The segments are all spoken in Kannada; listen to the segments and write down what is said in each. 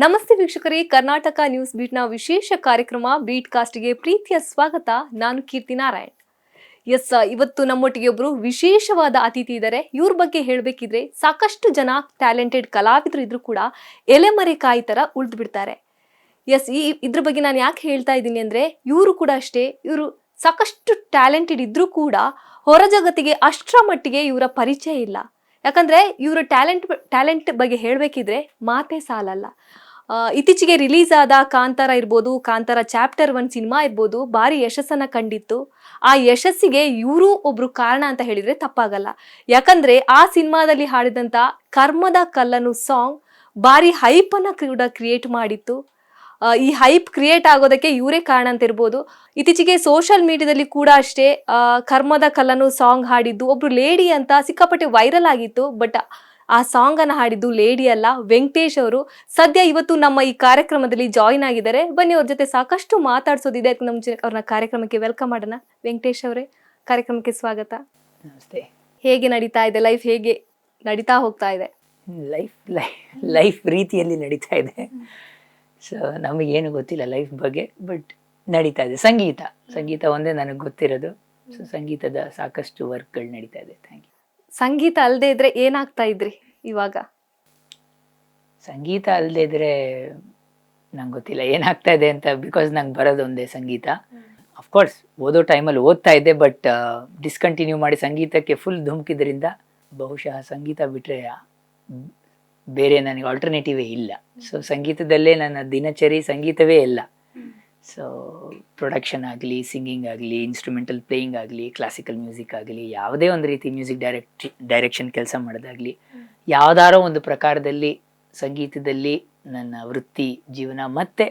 ನಮಸ್ತೆ ವೀಕ್ಷಕರೇ, ಕರ್ನಾಟಕ ನ್ಯೂಸ್ ಬೀಟ್ನ ವಿಶೇಷ ಕಾರ್ಯಕ್ರಮ ಬೀಟ್ ಕಾಸ್ಟ್ಗೆ ಪ್ರೀತಿಯ ಸ್ವಾಗತ. ನಾನು ಕೀರ್ತಿ ನಾರಾಯಣ್. ಇವತ್ತು ನಮ್ಮೊಟ್ಟಿಗೆ ಒಬ್ರು ವಿಶೇಷವಾದ ಅತಿಥಿ ಇದ್ದಾರೆ. ಇವ್ರ ಬಗ್ಗೆ ಹೇಳಬೇಕಿದ್ರೆ ಸಾಕಷ್ಟು ಜನ ಟ್ಯಾಲೆಂಟೆಡ್ ಕಲಾವಿದರು ಇದ್ರು ಕೂಡ ಎಲೆಮರೆಕಾಯಿ ತರ ಉಳಿದು ಬಿಡ್ತಾರೆ. ಇದ್ರ ಬಗ್ಗೆ ನಾನು ಯಾಕೆ ಹೇಳ್ತಾ ಇದ್ದೀನಿ ಅಂದ್ರೆ, ಇವರು ಕೂಡ ಅಷ್ಟೇ, ಇವರು ಸಾಕಷ್ಟು ಟ್ಯಾಲೆಂಟೆಡ್ ಇದ್ರೂ ಕೂಡ ಹೊರ ಜಗತ್ತಿಗೆ ಅಷ್ಟರ ಮಟ್ಟಿಗೆ ಇವರ ಪರಿಚಯ ಇಲ್ಲ. ಯಾಕಂದ್ರೆ ಇವರ ಟ್ಯಾಲೆಂಟ್ ಬಗ್ಗೆ ಹೇಳಬೇಕಿದ್ರೆ ಮಾತೇ ಸಾಲಲ್ಲ. ಇತ್ತೀಚೆಗೆ ರಿಲೀಸ್ ಆದ ಕಾಂತಾರ ಇರ್ಬೋದು, ಕಾಂತಾರ ಚಾಪ್ಟರ್ 1 ಸಿನಿಮಾ ಇರ್ಬೋದು, ಭಾರಿ ಯಶಸ್ಸನ್ನ ಕಂಡಿತ್ತು. ಆ ಯಶಸ್ಸಿಗೆ ಇವರು ಒಬ್ರು ಕಾರಣ ಅಂತ ಹೇಳಿದ್ರೆ ತಪ್ಪಾಗಲ್ಲ. ಯಾಕಂದ್ರೆ ಆ ಸಿನಿಮಾದಲ್ಲಿ ಹಾಡಿದಂತ ಕರ್ಮದ ಕಲ್ಲನು ಸಾಂಗ್ ಭಾರಿ ಹೈಪ್ ಅನ್ನ ಕೂಡ ಕ್ರಿಯೇಟ್ ಮಾಡಿತ್ತು. ಈ ಹೈಪ್ ಕ್ರಿಯೇಟ್ ಆಗೋದಕ್ಕೆ ಇವರೇ ಕಾರಣ ಅಂತ ಇರ್ಬೋದು. ಇತ್ತೀಚೆಗೆ ಸೋಷಿಯಲ್ ಮೀಡಿಯಾದಲ್ಲಿ ಕೂಡ ಅಷ್ಟೇ ಕರ್ಮದ ಕಲ್ಲನು ಸಾಂಗ್ ಹಾಡಿದ್ದು ಒಬ್ರು ಲೇಡಿ ಅಂತ ಸಿಕ್ಕಾಪಟ್ಟೆ ವೈರಲ್ ಆಗಿತ್ತು. ಬಟ್ ಆ ಸಾಂಗ್ ಅನ್ನ ಹಾಡಿದ್ದು ಲೇಡಿ ಅಲ್ಲ, ವೆಂಕಟೇಶ್ ಅವರು. ಸದ್ಯ ಇವತ್ತು ನಮ್ಮ ಈ ಕಾರ್ಯಕ್ರಮದಲ್ಲಿ ಜಾಯಿನ್ ಆಗಿದ್ದಾರೆ. ಬನ್ನಿ, ಅವ್ರ ಜೊತೆ ಸಾಕಷ್ಟು ಮಾತಾಡ್ಸೋದಿದೆ. ಅವ್ರನ್ನ ಕಾರ್ಯಕ್ರಮಕ್ಕೆ ವೆಲ್ಕಮ್ ಮಾಡೋಣ. ವೆಂಕಟೇಶ್ ಅವರೇ, ಕಾರ್ಯಕ್ರಮಕ್ಕೆ ಸ್ವಾಗತ. ನಮಸ್ತೆ. ಹೇಗೆ ನಡೀತಾ ಇದೆ ಲೈಫ್? ಹೇಗೆ ನಡೀತಾ ಹೋಗ್ತಾ ಇದೆ ಲೈಫ್ ರೀತಿಯಲ್ಲಿ ನಡೀತಾ ಇದೆ. ಸೊ ನಮಗೇನು ಗೊತ್ತಿಲ್ಲ ಲೈಫ್ ಬಗ್ಗೆ, ಬಟ್ ನಡೀತಾ ಇದೆ. ಸಂಗೀತ ಒಂದೇ ನನಗೆ ಗೊತ್ತಿರೋದು. ಸೊ ಸಂಗೀತದ ಸಾಕಷ್ಟು ವರ್ಕ್ಗಳು ನಡೀತಾ ಇದೆ. Thank you. ಸಂಗೀತ ಅಲ್ಲದೆ ಇದ್ರೆ ಏನಾಗ್ತಾ ಇದ್ರಿ ಇವಾಗ? ಸಂಗೀತ ಅಲ್ಲದೆ ಇದ್ರೆ ನಂಗೆ ಗೊತ್ತಿಲ್ಲ ಏನಾಗ್ತಾ ಇದೆ ಅಂತ, ಬಿಕಾಸ್ ನಂಗೆ ಬರೋದು ಒಂದೇ ಸಂಗೀತ. ಅಫ್ಕೋರ್ಸ್ ಓದೋ ಟೈಮಲ್ಲಿ ಓದ್ತಾ ಇದ್ದೆ, ಬಟ್ ಡಿಸ್ಕಂಟಿನ್ಯೂ ಮಾಡಿ ಸಂಗೀತಕ್ಕೆ ಫುಲ್ ಧುಮುಕಿದ್ರಿಂದ ಬಹುಶಃ ಸಂಗೀತ ಬಿಟ್ಟರೆ ಬೇರೆ ನನಗೆ ಆಲ್ಟರ್ನೇಟಿವೇ ಇಲ್ಲ. ಸೊ ಸಂಗೀತದಲ್ಲೇ ನನ್ನ ದಿನಚರಿ ಸಂಗೀತವೇ ಎಲ್ಲ. ಸೊ ಪ್ರೊಡಕ್ಷನ್ ಆಗಲಿ, ಸಿಂಗಿಂಗ್ ಆಗಲಿ, ಇನ್ಸ್ಟ್ರೂಮೆಂಟಲ್ ಪ್ಲೇಯಿಂಗ್ ಆಗಲಿ, ಕ್ಲಾಸಿಕಲ್ ಮ್ಯೂಸಿಕ್ ಆಗಲಿ, ಯಾವುದೇ ಒಂದು ರೀತಿ ಮ್ಯೂಸಿಕ್ ಡೈರೆಕ್ಷನ್ ಕೆಲಸ ಮಾಡೋದಾಗಲಿ, ಯಾವುದಾರೋ ಒಂದು ಪ್ರಕಾರದಲ್ಲಿ ಸಂಗೀತದಲ್ಲಿ ನನ್ನ ವೃತ್ತಿ ಜೀವನ ಮತ್ತು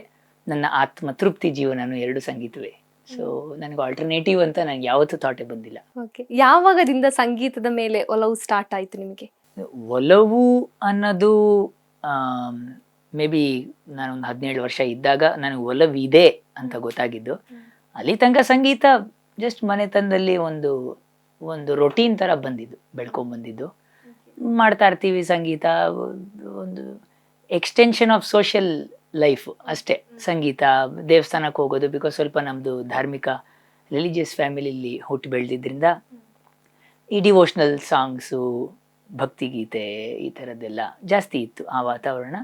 ನನ್ನ ಆತ್ಮ ತೃಪ್ತಿ ಜೀವನನೂ ಎರಡು ಸಂಗೀತವೇ. ಸೊ ನನಗೆ ಆಲ್ಟರ್ನೇಟಿವ್ ಅಂತ ನನಗೆ ಯಾವತ್ತೂ ಥಾಟೇ ಬಂದಿಲ್ಲ. ಓಕೆ, ಯಾವಾಗದಿಂದ ಸಂಗೀತದ ಮೇಲೆ ಒಲವು ಸ್ಟಾರ್ಟ್ ಆಯಿತು ನಿಮಗೆ? ಒಲವು ಅನ್ನೋದು ಮೇ ಬಿ ನಾನೊಂದು 17 ವರ್ಷ ಇದ್ದಾಗ ನನಗೆ ಒಲವಿದೆ ಅಂತ ಗೊತ್ತಾಗಿದ್ದು. ಅಲ್ಲಿ ತನಕ ಸಂಗೀತ ಜಸ್ಟ್ ಮನೆತನದಲ್ಲಿ ಒಂದು ರೊಟೀನ್ ಥರ ಬೆಳ್ಕೊಂಬಂದಿದ್ದು. ಮಾಡ್ತಾ ಇರ್ತೀವಿ. ಸಂಗೀತ ಒಂದು ಎಕ್ಸ್ಟೆನ್ಷನ್ ಆಫ್ ಸೋಷಿಯಲ್ ಲೈಫ್ ಅಷ್ಟೇ. ಸಂಗೀತ, ದೇವಸ್ಥಾನಕ್ಕೆ ಹೋಗೋದು, ಬಿಕಾಸ್ ಸ್ವಲ್ಪ ನಮ್ಮದು ಧಾರ್ಮಿಕ ರಿಲಿಜಿಯಸ್ ಫ್ಯಾಮಿಲಿಲಿ ಹುಟ್ಟು ಬೆಳೆದಿದ್ದರಿಂದ ಈ ಡಿವೋಷ್ನಲ್ ಸಾಂಗ್ಸು, ಭಕ್ತಿಗೀತೆ, ಈ ಥರದ್ದೆಲ್ಲ ಜಾಸ್ತಿ ಇತ್ತು ಆ ವಾತಾವರಣ.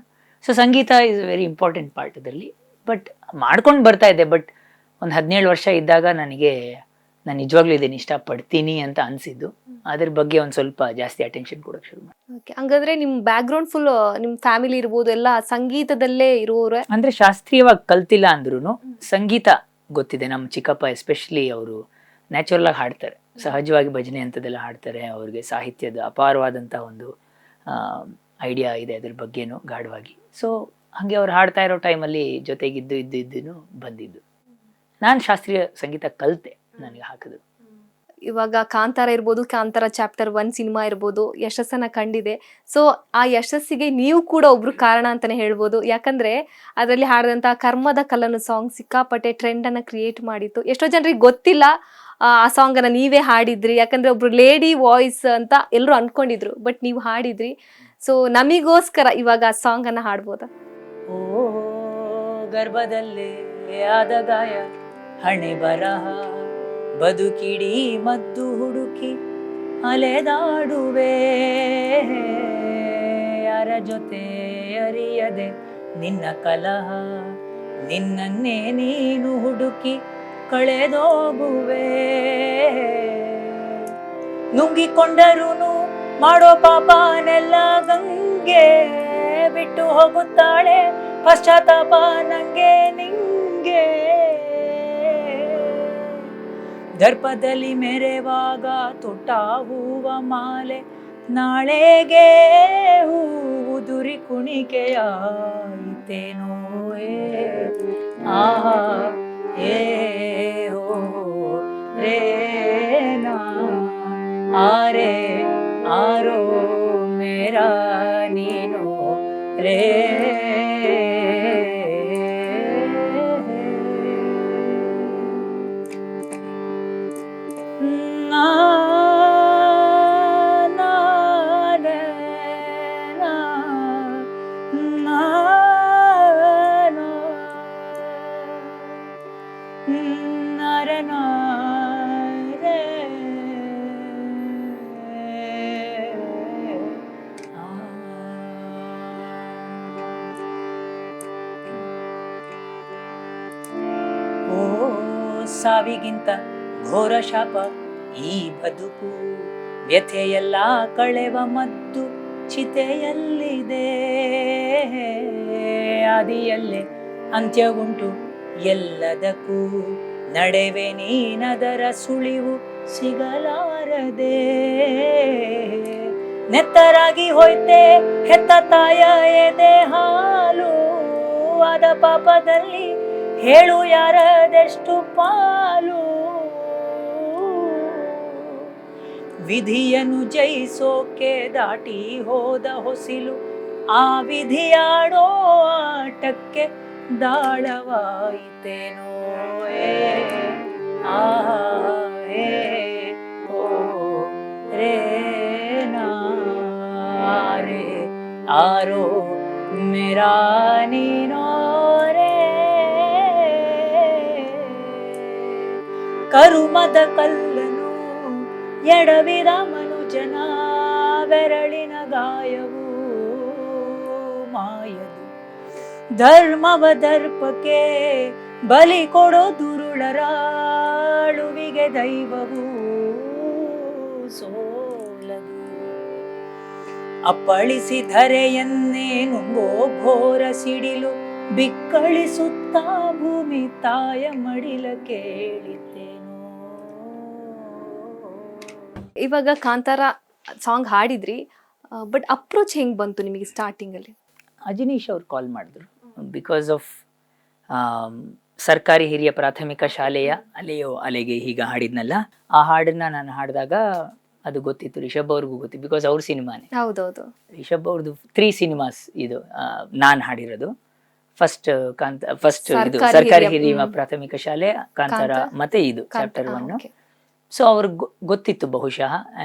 ಸೊ ಸಂಗೀತ is a very important part ಅದರಲ್ಲಿ. ಬಟ್ ಮಾಡ್ಕೊಂಡು ಬರ್ತಾ ಇದ್ದೆ. ಬಟ್ ಒಂದು 17 ವರ್ಷ ಇದ್ದಾಗ ನನಗೆ ನಾನು ನಿಜವಾಗ್ಲೂ ಇದನ್ನು ಇಷ್ಟಪಡ್ತೀನಿ ಅಂತ ಅನಿಸಿದ್ದು. ಅದ್ರ ಬಗ್ಗೆ ಒಂದು ಸ್ವಲ್ಪ ಜಾಸ್ತಿ ಅಟೆನ್ಷನ್ ಕೊಡೋಕೆ ಶುರು ಮಾಡಿ. ಓಕೆ, ಹಂಗಾದ್ರೆ ನಿಮ್ಮ ಬ್ಯಾಕ್ಗ್ರೌಂಡ್ ಫುಲ್ ನಿಮ್ಮ ಫ್ಯಾಮಿಲಿ ಇರ್ಬೋದು ಎಲ್ಲ ಸಂಗೀತದಲ್ಲೇ ಇರೋರು? ಅಂದರೆ ಶಾಸ್ತ್ರೀಯವಾಗಿ ಕಲ್ತಿಲ್ಲ ಅಂದ್ರೂ ಸಂಗೀತ ಗೊತ್ತಿದೆ. ನಮ್ಮ ಚಿಕ್ಕಪ್ಪ ಎಸ್ಪೆಷಲಿ ಅವರು ನ್ಯಾಚುರಲ್ ಆಗಿ ಹಾಡ್ತಾರೆ, ಸಹಜವಾಗಿ ಭಜನೆ ಅಂಥದ್ದೆಲ್ಲ ಹಾಡ್ತಾರೆ. ಅವ್ರಿಗೆ ಸಾಹಿತ್ಯದ ಅಪಾರವಾದಂಥ ಒಂದು ಐಡಿಯಾ ಇದೆ ಅದ್ರ ಬಗ್ಗೆನೂ ಗಾಢವಾಗಿ. ಸೊ ಹಾಗೆ ಅವ್ರು ಹಾಡ್ತಾ ಇರೋ ಟೈಮಲ್ಲಿ ಜೊತೆಗಿದ್ದು ಬಂದಿದ್ದು. ನಾನು ಶಾಸ್ತ್ರೀಯ ಸಂಗೀತ ಕಲಿತೆ, ನನಗೆ ಹಾಕಿದ್ರು. ಇವಾಗ ಕಾಂತಾರ ಇರ್ಬೋದು, ಕಾಂತಾರ ಚಾಪ್ಟರ್ 1 ಸಿನಿಮಾ ಇರ್ಬೋದು, ಯಶಸ್ಸನ್ನ ಕಂಡಿದೆ. ಸೊ ಆ ಯಶಸ್ಸಿಗೆ ನೀವು ಕೂಡ ಒಬ್ರು ಕಾರಣ ಅಂತಾನೆ ಹೇಳ್ಬೋದು. ಯಾಕಂದ್ರೆ ಅದರಲ್ಲಿ ಹಾಡಿದಂಥ ಕರ್ಮದ ಕಲ್ಲನು ಸಾಂಗ್ ಸಿಕ್ಕಾಪಟ್ಟೆ ಟ್ರೆಂಡ್ ಅನ್ನ ಕ್ರಿಯೇಟ್ ಮಾಡಿತ್ತು. ಎಷ್ಟೋ ಜನರಿಗೆ ಗೊತ್ತಿಲ್ಲ ಆ ಸಾಂಗ್ ಅನ್ನ ನೀವೇ ಹಾಡಿದ್ರಿ. ಯಾಕಂದ್ರೆ ಒಬ್ರು ಲೇಡಿ ವಾಯ್ಸ್ ಅಂತ ಎಲ್ಲರೂ ಅನ್ಕೊಂಡಿದ್ರು, ಬಟ್ ನೀವು ಹಾಡಿದ್ರಿ. ಸೊ ನಮಿಗೋಸ್ಕರ ಇವಾಗ ಆ ಸಾಂಗ್ ಅನ್ನ ಹಾಡ್ಬೋದಾ? ಓ ಗರ್ಭದಲ್ಲೇ ಆದ ಗಾಯ, ಹಣೆ ಬರಹ ಬದುಕಿಡಿ ಮದ್ದು ಹುಡುಕಿ ಅಲೆದಾಡುವೆ, ಯಾರ ಜೊತೆ ಅರಿಯದೆ ನಿನ್ನ ಕಲಹ, ನಿನ್ನನ್ನೇ ನೀನು ಹುಡುಕಿ ಕಳೆದೋಗುವೆ, ನುಂಗಿಕೊಂಡರೂ ಮಾಡೋ ಪಾಪನೆಲ್ಲ ಗಂಗೆ ಬಿಟ್ಟು ಹೋಗುತ್ತಾಳೆ, ಪಶ್ಚಾತ್ತಾಪ ನಂಗೆ ನಿಂಗೆ, ದರ್ಪದಲ್ಲಿ ಮೆರೆವಾಗ ತೊಟ್ಟ ಹೂವ ಮಾಲೆ, ನಾಳೆಗೆ ಹೂವು ದುರಿ ಕುಣಿಕೆಯಾಯಿತೇನೋ ಆಹಾ ಏ ಹೋ ರೇ ನಾ ಆರೆ ಆರೋ ಮೇರಾ ನೀನು ರೇ. ಸಾವಿಗಿಂತ ಘೋರ ಶಾಪ ಈ ಬದುಕು, ವ್ಯಥೆಯೆಲ್ಲ ಕಳೆವ ಮದ್ದು ಚಿತೆಯಲ್ಲಿದೆ, ಆದಿಯಲ್ಲೇ ಅಂತ್ಯ ಉಂಟು ಎಲ್ಲದಕ್ಕೂ, ನಡೆವೆ ನೀನದರ ಸುಳಿವು ಸಿಗಲಾರದೆ, ನೆತ್ತರಾಗಿ ಹೋಯ್ತೆ ಹೆತ್ತ ತಾಯ ಎದೆ ಹಾಲು, ಆದ ಪಾಪದಲ್ಲಿ ಹೇಳು ಯಾರದೆಷ್ಟು ಪಾಲು, ವಿಧಿಯನ್ನು ಜಯಿಸೋಕೆ ದಾಟಿ ಹೋದ ಹೊಸಿಲು, ಆ ವಿಧಿಯಾಡೋ ಆಟಕ್ಕೆ ದಾಳವಾಯಿತೇನೋ, ಆ ಹೇ ಓ ರೇ ನಾ ರೇ ಆರೋ ಮೇರಾ ನೀನೋ ರೇ, ಕರುಮದ ಕಲ್ಲನು ಎಡವಿದ ಮನುಜನ ಬೆರಳಿನ ಗಾಯವು ಮಾಯದು, ಧರ್ಮವ ದರ್ಪಕ್ಕೆ ಬಲಿ ಕೊಡೋ ದುರುಳರ ಅಳುವಿಗೆ ದೈವವು ಸೋಲದು, ಅಪ್ಪಳಿಸಿ ಧರೆಯನ್ನೇ ನುಂಗೋ ಘೋರ ಸಿಡಿಲು, ಬಿಕ್ಕಳಿಸುತ್ತ ಭೂಮಿ ತಾಯ ಮಡಿಲ ಕೇಳಿದ್ದೇನೋ. ಇವಾಗ ಕಾಂತಾರ ಸಾಂಗ್ ಹಾಡಿದ್ರಿ, ಬಟ್ ಅಪ್ರೋಚ್ ಹೆಂಗ್ ಬಂತು ನಿಮಗೆ ಸ್ಟಾರ್ಟಿಂಗ್ ಅಲ್ಲಿ? ಅಜನೀಶ್ ಅವ್ರು ಕಾಲ್ ಮಾಡಿದ್ರು, ಬಿಕಾಸ್ ಆಫ್ ಸರ್ಕಾರಿ ಹಿರಿಯ ಪ್ರಾಥಮಿಕ ಶಾಲೆಯ ಅಲೆಯೋ ಅಲೆಗೆ ಹೀಗ ಹಾಡಿದ್ನಲ್ಲ, ಆ ಹಾಡನ್ನ ನಾನು ಹಾಡಿದಾಗ ಅದು ಗೊತ್ತಿತ್ತು, ರಿಷಬ್ ಅವ್ರಿಗೂ ಗೊತ್ತಿತ್ತು, ಬಿಕಾಸ್ ಅವ್ರ ಸಿನಿಮಾನೇ. ಹೌದೌದು, ರಿಷಬ್ ಅವ್ರದ್ದು 3 ಸಿನಿಮಾಸ್ ಇದು ನಾನು ಹಾಡಿರೋದು. ಫಸ್ಟ್ ಇದು ಸರ್ಕಾರಿ ಹಿರಿಯ ಪ್ರಾಥಮಿಕ ಶಾಲೆ, ಕಾಂತಾರ, ಮತ್ತೆ ಇದು ಚಾಪ್ಟರ್ 1. ಸೊ ಅವ್ರಿಗೆ ಗೊತ್ತಿತ್ತು ಬಹುಶಃ,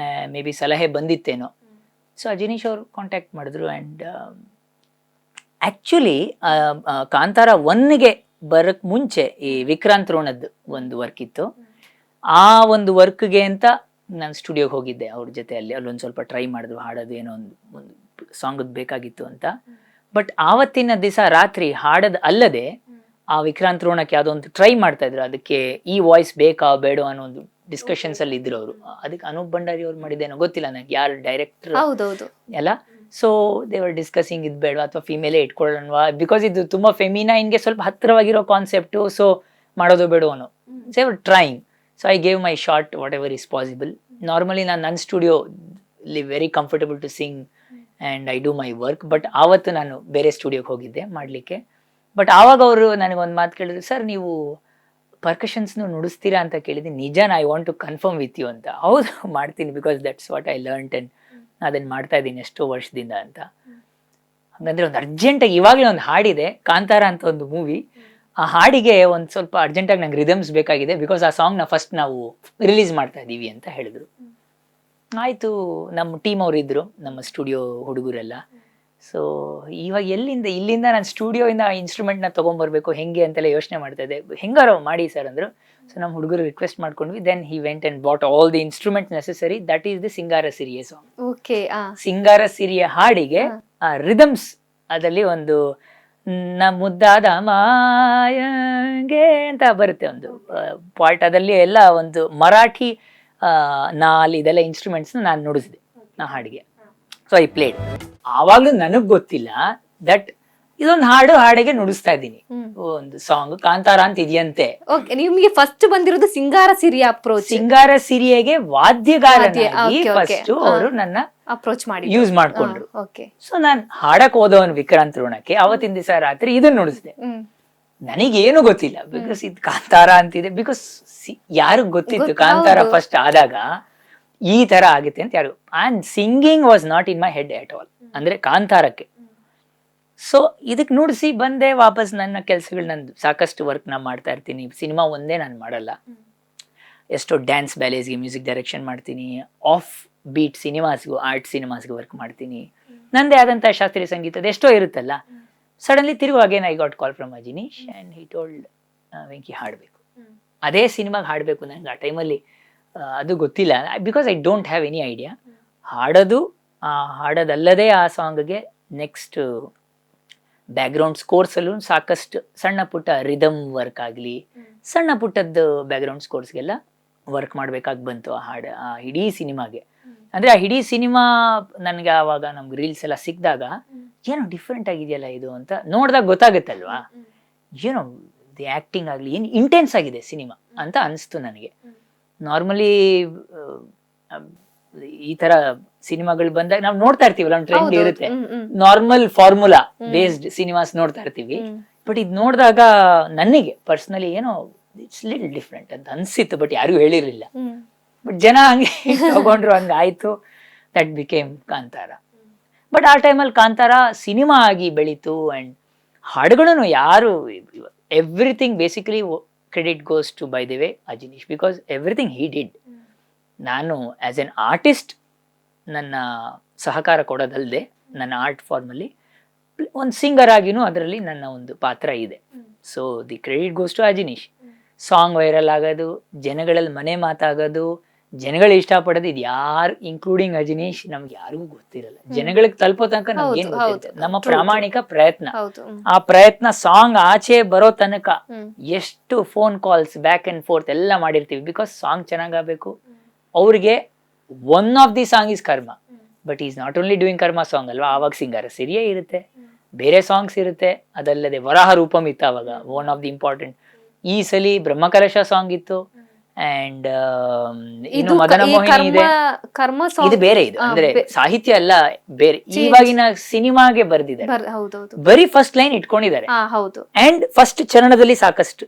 ಮೇ ಬಿ ಸಲಹೆ ಬಂದಿತ್ತೇನೋ. ಸೊ ಅಜನೀಶ್ ಅವರು ಕಾಂಟ್ಯಾಕ್ಟ್ ಮಾಡಿದ್ರು. ಆ್ಯಂಡ್ ಆ್ಯಕ್ಚುಲಿ ಕಾಂತಾರ 1ಗೆ ಬರಕ್ಕೆ ಮುಂಚೆ ಈ ವಿಕ್ರಾಂತ್ ರೋಣದ್ದು ಒಂದು ವರ್ಕ್ ಇತ್ತು. ಆ ಒಂದು ವರ್ಕ್ಗೆ ಅಂತ ನಾನು ಸ್ಟುಡಿಯೋಗೆ ಹೋಗಿದ್ದೆ ಅವ್ರ ಜೊತೆ. ಅಲ್ಲೊಂದು ಸ್ವಲ್ಪ ಟ್ರೈ ಮಾಡಿದ್ರು, ಹಾಡೋದು ಏನೋ ಒಂದು ಸಾಂಗ್ ಬೇಕಾಗಿತ್ತು ಅಂತ. ಬಟ್ ಆವತ್ತಿನ ದಿವಸ ರಾತ್ರಿ ಹಾಡೋದು ಅಲ್ಲದೆ ಆ ವಿಕ್ರಾಂತ್ ರೋಣಕ್ಕೆ ಯಾವುದೋ ಒಂದು ಟ್ರೈ ಮಾಡ್ತಾ ಇದ್ರು, ಅದಕ್ಕೆ ಈ ವಾಯ್ಸ್ ಬೇಕಾ ಬೇಡ ಅನ್ನೋ ಒಂದು ಡಿಸ್ಕಷನ್ಸ್ ಅಲ್ಲಿ ಇದ್ರು ಅವರು. ಅದಕ್ಕೆ ಅನೂಪ್ ಭಂಡಾರಿ ಅವ್ರು ಮಾಡಿದ್ದೇನೋ ಗೊತ್ತಿಲ್ಲ ನನಗೆ, ಯಾರು ಡೈರೆಕ್ಟರ್ ಎಲ್ಲ. ಸೊ ದೇವರ್ ಡಿಸ್ಕಸಿಂಗ್ ಇದು ಬೇಡ ಅಥವಾ ಫಿಮೇಲೇ ಇಟ್ಕೊಳ್ಳೋಣವಾ, ಬಿಕಾಸ್ ಇದು ತುಂಬಾ ಫೆಮಿನೈನ್ಗೆ ಸ್ವಲ್ಪ ಹತ್ತಿರವಾಗಿರೋ ಕಾನ್ಸೆಪ್ಟು, ಸೊ ಮಾಡೋದು ಬೇಡ ಅನ್ನೋ. So I trying, so I gave my short whatever is possible. Normally ನಾನು ನನ್ನ ಸ್ಟುಡಿಯೋ ಇಲ್ಲಿ very comfortable to sing and I do my work. But ಆವತ್ತು ನಾನು ಬೇರೆ ಸ್ಟುಡಿಯೋಗೆ ಹೋಗಿದ್ದೆ ಮಾಡಲಿಕ್ಕೆ. ಬಟ್ ಆವಾಗ ಅವರು ನನಗೊಂದು ಮಾತು ಕೇಳಿದ್ರು, ಸರ್ ನೀವು ಪರ್ಕಷನ್ಸ್ನು ನುಡಿಸ್ತೀರಾ ಅಂತ ಕೇಳಿದ್ದೀನಿ. ನಿಜಾನ, I want to confirm with you ಅಂತ. ಹೌದು ಮಾಡ್ತೀನಿ, because that's what I learnt and ಅದನ್ನು ಮಾಡ್ತಾ ಇದ್ದೀನಿ ಎಷ್ಟೋ ವರ್ಷದಿಂದ ಅಂತ. ಹಾಗಂದ್ರೆ ಒಂದು ಅರ್ಜೆಂಟಾಗಿ ಇವಾಗಲೇ ಒಂದು ಹಾಡಿದೆ, ಕಾಂತಾರ ಅಂತ ಒಂದು ಮೂವಿ. ಆ ಹಾಡಿಗೆ ಒಂದು ಸ್ವಲ್ಪ ಅರ್ಜೆಂಟಾಗಿ ನಂಗೆ ರಿದಮ್ಸ್ ಬೇಕಾಗಿದೆ, ಬಿಕಾಸ್ ಆ ಸಾಂಗ್ನ ಫಸ್ಟ್ ನಾವು ರಿಲೀಸ್ ಮಾಡ್ತಾ ಇದ್ದೀವಿ ಅಂತ ಹೇಳಿದ್ರು. ಆಯಿತು, ನಮ್ಮ ಟೀಮ್ ಅವರು ಇದ್ದರು, ನಮ್ಮ ಸ್ಟುಡಿಯೋ ಹುಡುಗರೆಲ್ಲ. ಸೊ ಇವಾಗ ಇಲ್ಲಿಂದ ನಾನು ಸ್ಟುಡಿಯೋಯಿಂದ ಇನ್ಸ್ಟ್ರೂಮೆಂಟ್ನ ತೊಗೊಂಬರ್ಬೇಕು ಹೆಂಗೆ ಅಂತೆಲ್ಲ ಯೋಚನೆ ಮಾಡ್ತಾ ಇದ್ದೆ. ಹೆಂಗಾರ ಮಾಡಿ ಸರ್ ಅಂದರು. ಸೊ ನಮ್ಮ ಹುಡುಗರು ರಿಕ್ವೆಸ್ಟ್ ಮಾಡ್ಕೊಂಡ್ವಿ. Then he went and bought all the instrument necessary. That is the ಸಿಂಗಾರ ಸಿರಿಯ ಸಾಂಗ್. ಓಕೆ, ಸಿಂಗಾರ ಸಿರಿಯ ಹಾಡಿಗೆ ಆ ರಿದಮ್ಸ್ ಅದರಲ್ಲಿ ಒಂದು ಮುದ್ದಾದ ಮಾಯಂಗೆ ಅಂತ ಬರುತ್ತೆ ಒಂದು ಪಾರ್ಟ್. ಅದಲ್ಲಿ ಎಲ್ಲ ಒಂದು ಮರಾಠಿ ನಾಲ್ ಇದೆಲ್ಲ ಇನ್ಸ್ಟ್ರೂಮೆಂಟ್ಸ್ನ ನಾನು ನುಡಿಸಿದೆ ಆ ಹಾಡಿಗೆ. So I played. ಆವಾಗಲೂ ನನಗ್ ಗೊತ್ತಿಲ್ಲ ದಟ್ ಇದೊಂದು ಹಾಡಿಗೆ ನುಡಿಸ್ತಾ ಇದ್ದೀನಿ ಒಂದು ಸಾಂಗ್, ಕಾಂತಾರ ಅಂತ ಇದೆಯಂತೆ. ನಿಮ್ಗೆ ಫಸ್ಟ್ ಬಂದಿರೋದು ಸಿಂಗಾರ ಸಿರಿಯ ಅಪ್ರೋಚ್. ಸಿಂಗಾರ ಸಿರಿಯಗೆ ವಾದ್ಯಗಾರನಾಗಿ ಫಸ್ಟ್ ಅವರು ನನ್ನ ಅಪ್ರೋಚ್ ಮಾಡಿ ಯೂಸ್ ಮಾಡ್ಕೊಂಡ್ರು. ಸೊ ನಾನ್ ಹಾಡಕ್ ಹೋದವನ್ ವಿಕ್ರಾಂತ್ ಋಣಕ್ಕೆ ಅವತ್ತಿನ ದಿವಸ ರಾತ್ರಿ ಇದನ್ನ ನುಡಿಸ್ದೆ. ನನಗೇನು ಗೊತ್ತಿಲ್ಲ, ಬಿಕಾಸ್ ಇದು ಕಾಂತಾರ ಅಂತಿದೆ. ಬಿಕಾಸ್ ಯಾರಿಗ್ ಗೊತ್ತಿತ್ತು ಕಾಂತಾರ ಫಸ್ಟ್ ಆದಾಗ ಈ ತರ ಆಗುತ್ತೆ ಅಂತ ಯಾರು. And singing was not in my head at all, ಅಂದ್ರೆ ಕಾಂತಾರಕ್ಕೆ. ಸೊ ಇದಕ್ಕೆ ನುಡಿಸಿ ಬಂದೆ ವಾಪಸ್. ನನ್ನ ಕೆಲಸಗಳು, ನಂದು ಸಾಕಷ್ಟು ವರ್ಕ್ ನಾ ಮಾಡ್ತಾ ಇರ್ತೀನಿ. ಸಿನಿಮಾ ಒಂದೇ ನಾನು ಮಾಡಲ್ಲ, ಎಷ್ಟೋ ಡ್ಯಾನ್ಸ್ ಬ್ಯಾಲೇಸ್ಗೆ ಮ್ಯೂಸಿಕ್ ಡೈರೆಕ್ಷನ್ ಮಾಡ್ತೀನಿ, ಆಫ್ ಬೀಟ್ ಸಿನಿಮಾಸ್ಗೂ ಆರ್ಟ್ ಸಿನಿಮಾಸ್ಗೆ ವರ್ಕ್ ಮಾಡ್ತೀನಿ. ನಂದೇ ಆದಂಥ ಶಾಸ್ತ್ರೀಯ ಸಂಗೀತದ ಎಷ್ಟೋ ಇರುತ್ತಲ್ಲ. ಸಡನ್ಲಿ ತಿರುಗಿ again I got call from Ajaneesh and he told Venky ಹಾಡಬೇಕು, ಅದೇ ಸಿನಿಮಾಗೆ ಹಾಡಬೇಕು. ನಂಗೆ ಆ ಟೈಮಲ್ಲಿ ಅದು ಗೊತ್ತಿಲ್ಲ, because I don't have any idea. ಹಾಡೋದಲ್ಲದೆ ಆ ಸಾಂಗ್ಗೆ ನೆಕ್ಸ್ಟ್ ಬ್ಯಾಕ್ಗ್ರೌಂಡ್ ಸ್ಕೋರ್ಸಲ್ಲೂ ಸಾಕಷ್ಟು ಸಣ್ಣ ಪುಟ್ಟ ರಿದಮ್ ವರ್ಕ್ ಆಗಲಿ, ಸಣ್ಣ ಪುಟ್ಟದ್ದು ಬ್ಯಾಕ್ಗ್ರೌಂಡ್ ಸ್ಕೋರ್ಸ್ಗೆಲ್ಲ ವರ್ಕ್ ಮಾಡ್ಬೇಕಾಗಿ ಬಂತು ಆ ಹಾಡು, ಆ ಇಡೀ ಸಿನಿಮಾಗೆ. ಅಂದ್ರೆ ಆ ಇಡೀ ಸಿನಿಮಾ ನನ್ಗೆ ಆವಾಗ ನಮ್ಗೆ ರೀಲ್ಸ್ ಎಲ್ಲ ಸಿಕ್ಕಿದಾಗ ಏನೋ ಡಿಫ್ರೆಂಟ್ ಆಗಿದೆಯಲ್ಲ ಇದು ಅಂತ ನೋಡಿದಾಗ ಗೊತ್ತಾಗುತ್ತಲ್ವಾ, ಏನೋ ದಿ ಆಕ್ಟಿಂಗ್ ಆಗ್ಲಿ ಏನ್ ಇಂಟೆನ್ಸ್ ಆಗಿದೆ ಸಿನಿಮಾ ಅಂತ ಅನಿಸ್ತು ನನಗೆ. ನಾರ್ಮಲಿ ಈ ತರ ಸಿನಿಮಾಗಳು ಬಂದಾಗ ನಾವು ನೋಡ್ತಾ ಇರ್ತೀವಲ್ಲ, ಒಂದು ಟ್ರೆಂಡ್ ಇರುತ್ತೆ, ನಾರ್ಮಲ್ ಫಾರ್ಮುಲಾ ಬೇಸ್ಡ್ ಸಿನಿಮಾಸ್ ನೋಡ್ತಾ ಇರ್ತೀವಿ. ಬಟ್ ಇದು ನೋಡಿದಾಗ ನನಗೆ ಪರ್ಸನಲಿ ಏನೋ ಇಟ್ಸ್ ಲಿಟಲ್ ಡಿಫ್ರೆಂಟ್ ಅಂತ ಅನ್ಸಿತ್ತು, ಬಟ್ ಯಾರಿಗೂ ಹೇಳಿರ್ಲಿಲ್ಲ. ಬಟ್ ಜನ ಹಂಗೆ ತಗೊಂಡ್ರು, ಹಂಗಾಯ್ತು, ದಟ್ ಬಿಕೇಮ್ ಕಾಂತಾರ. ಬಟ್ ಆ ಟೈಮಲ್ಲಿ ಕಾಂತಾರ ಸಿನಿಮಾ ಆಗಿ ಬೆಳೀತು. ಅಂಡ್ ಹಾಡುಗಳನ್ನು ಯಾರು, everything basically credit goes to by the way Ajaneesh, because everything he did. ನಾನು ಆಸ್ ಎನ್ ಆರ್ಟಿಸ್ಟ್ ನನ್ನ ಸಹಕಾರ ಕೊಡೋದಲ್ಲದೆ ನನ್ನ ಆರ್ಟ್ ಫಾರ್ಮಲ್ಲಿ ಒಂದು ಸಿಂಗರ್ ಆಗಿನೂ ಅದರಲ್ಲಿ ನನ್ನ ಒಂದು ಪಾತ್ರ ಇದೆ. So the credit goes to Ajaneesh. Song viral ಆಗೋದು, ಜನಗಳಲ್ಲಿ ಮನೆ ಮಾತಾಗೋದು, ಜನಗಳು ಇಷ್ಟಪಡೋದು, ಇದು ಯಾರು ಇನ್ಕ್ಲೂಡಿಂಗ್ ಅಜಿನೀಶ್ ನಮ್ಗೆ ಯಾರಿಗೂ ಗೊತ್ತಿರಲ್ಲ. ಜನಗಳಿಗೆ ತಲುಪೋ ತನಕ ನಮ್ಗೆ ಏನ್ ಗೊತ್ತಿರುತ್ತೆ, ನಮ್ಮ ಪ್ರಾಮಾಣಿಕ ಪ್ರಯತ್ನ. ಆ ಪ್ರಯತ್ನ ಸಾಂಗ್ ಆಚೆ ಬರೋ ತನಕ ಎಷ್ಟು phone calls back and forth ಎಲ್ಲ ಮಾಡಿರ್ತೀವಿ, ಬಿಕಾಸ್ ಸಾಂಗ್ ಚೆನ್ನಾಗಾಗಬೇಕು. ಅವ್ರಿಗೆ one of the song is Karma, but is not only doing Karma song ಅಲ್ವಾ, ಆವಾಗ ಸಿಂಗರ್ ಸಿರಿಯೇ ಇರುತ್ತೆ, ಬೇರೆ ಸಾಂಗ್ಸ್ ಇರುತ್ತೆ. ಅದಲ್ಲದೆ ವರಾಹ ರೂಪಂ ಇತ್ತು ಅವಾಗ, ಒನ್ ಆಫ್ ದಿ ಇಂಪಾರ್ಟೆಂಟ್. ಈ ಸಲಿ ಬ್ರಹ್ಮಕಲಶ ಸಾಂಗ್ ಇತ್ತು, ಅಂಡ್ ಇನ್ನು ಮದನ ಮೋಹಿನಿ ಇದೆ. ಇದು ಬೇರೆ, ಇದು ಅಂದ್ರೆ ಸಾಹಿತ್ಯ ಎಲ್ಲ ಬೇರೆ, ಇವಾಗಿನ ಸಿನಿಮಾಗೆ ಬರ್ದಿದ್ದಾರೆ. ಬರೀ ಫಸ್ಟ್ ಲೈನ್ ಇಟ್ಕೊಂಡಿದ್ದಾರೆ. ಅಂಡ್ ಫಸ್ಟ್ ಚರಣದಲ್ಲಿ ಸಾಕಷ್ಟು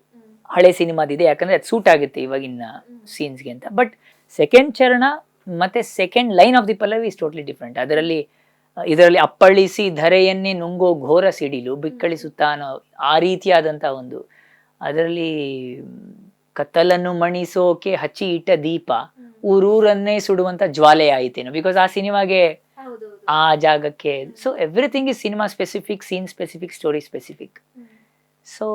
ಹಳೆ ಸಿನಿಮಾದಿದೆ, ಯಾಕಂದ್ರೆ ಅದು ಸೂಟ್ ಆಗುತ್ತೆ ಇವಾಗಿನ ಸೀನ್ಸ್ಗೆ ಅಂತ. ಬಟ್ ಸೆಕೆಂಡ್ ಚರಣ ಮತ್ತೆ second line of the Pallavi is totally different. ಇದರಲ್ಲಿ ಅಪ್ಪಳಿಸಿ ಧರೆಯನ್ನೇ ನುಂಗೋ ಘೋರ ಸಿಡಿಲು ಬಿಕ್ಕಳಿಸುತ್ತಾನೋ ಆ ರೀತಿಯಾದಂತ ಒಂದು, ಅದರಲ್ಲಿ ಕತ್ತಲನ್ನು ಮಣಿಸೋಕೆ ಹಚ್ಚಿ ಇಟ್ಟ ದೀಪ ಊರೂರನ್ನೇ ಸುಡುವಂತ ಜ್ವಾಲೆ ಆಯಿತೇನೋ, ಬಿಕಾಸ್ ಆ ಸಿನಿಮಾಗೆ ಆ ಜಾಗಕ್ಕೆ. So everything is cinema specific, scene specific, story specific. So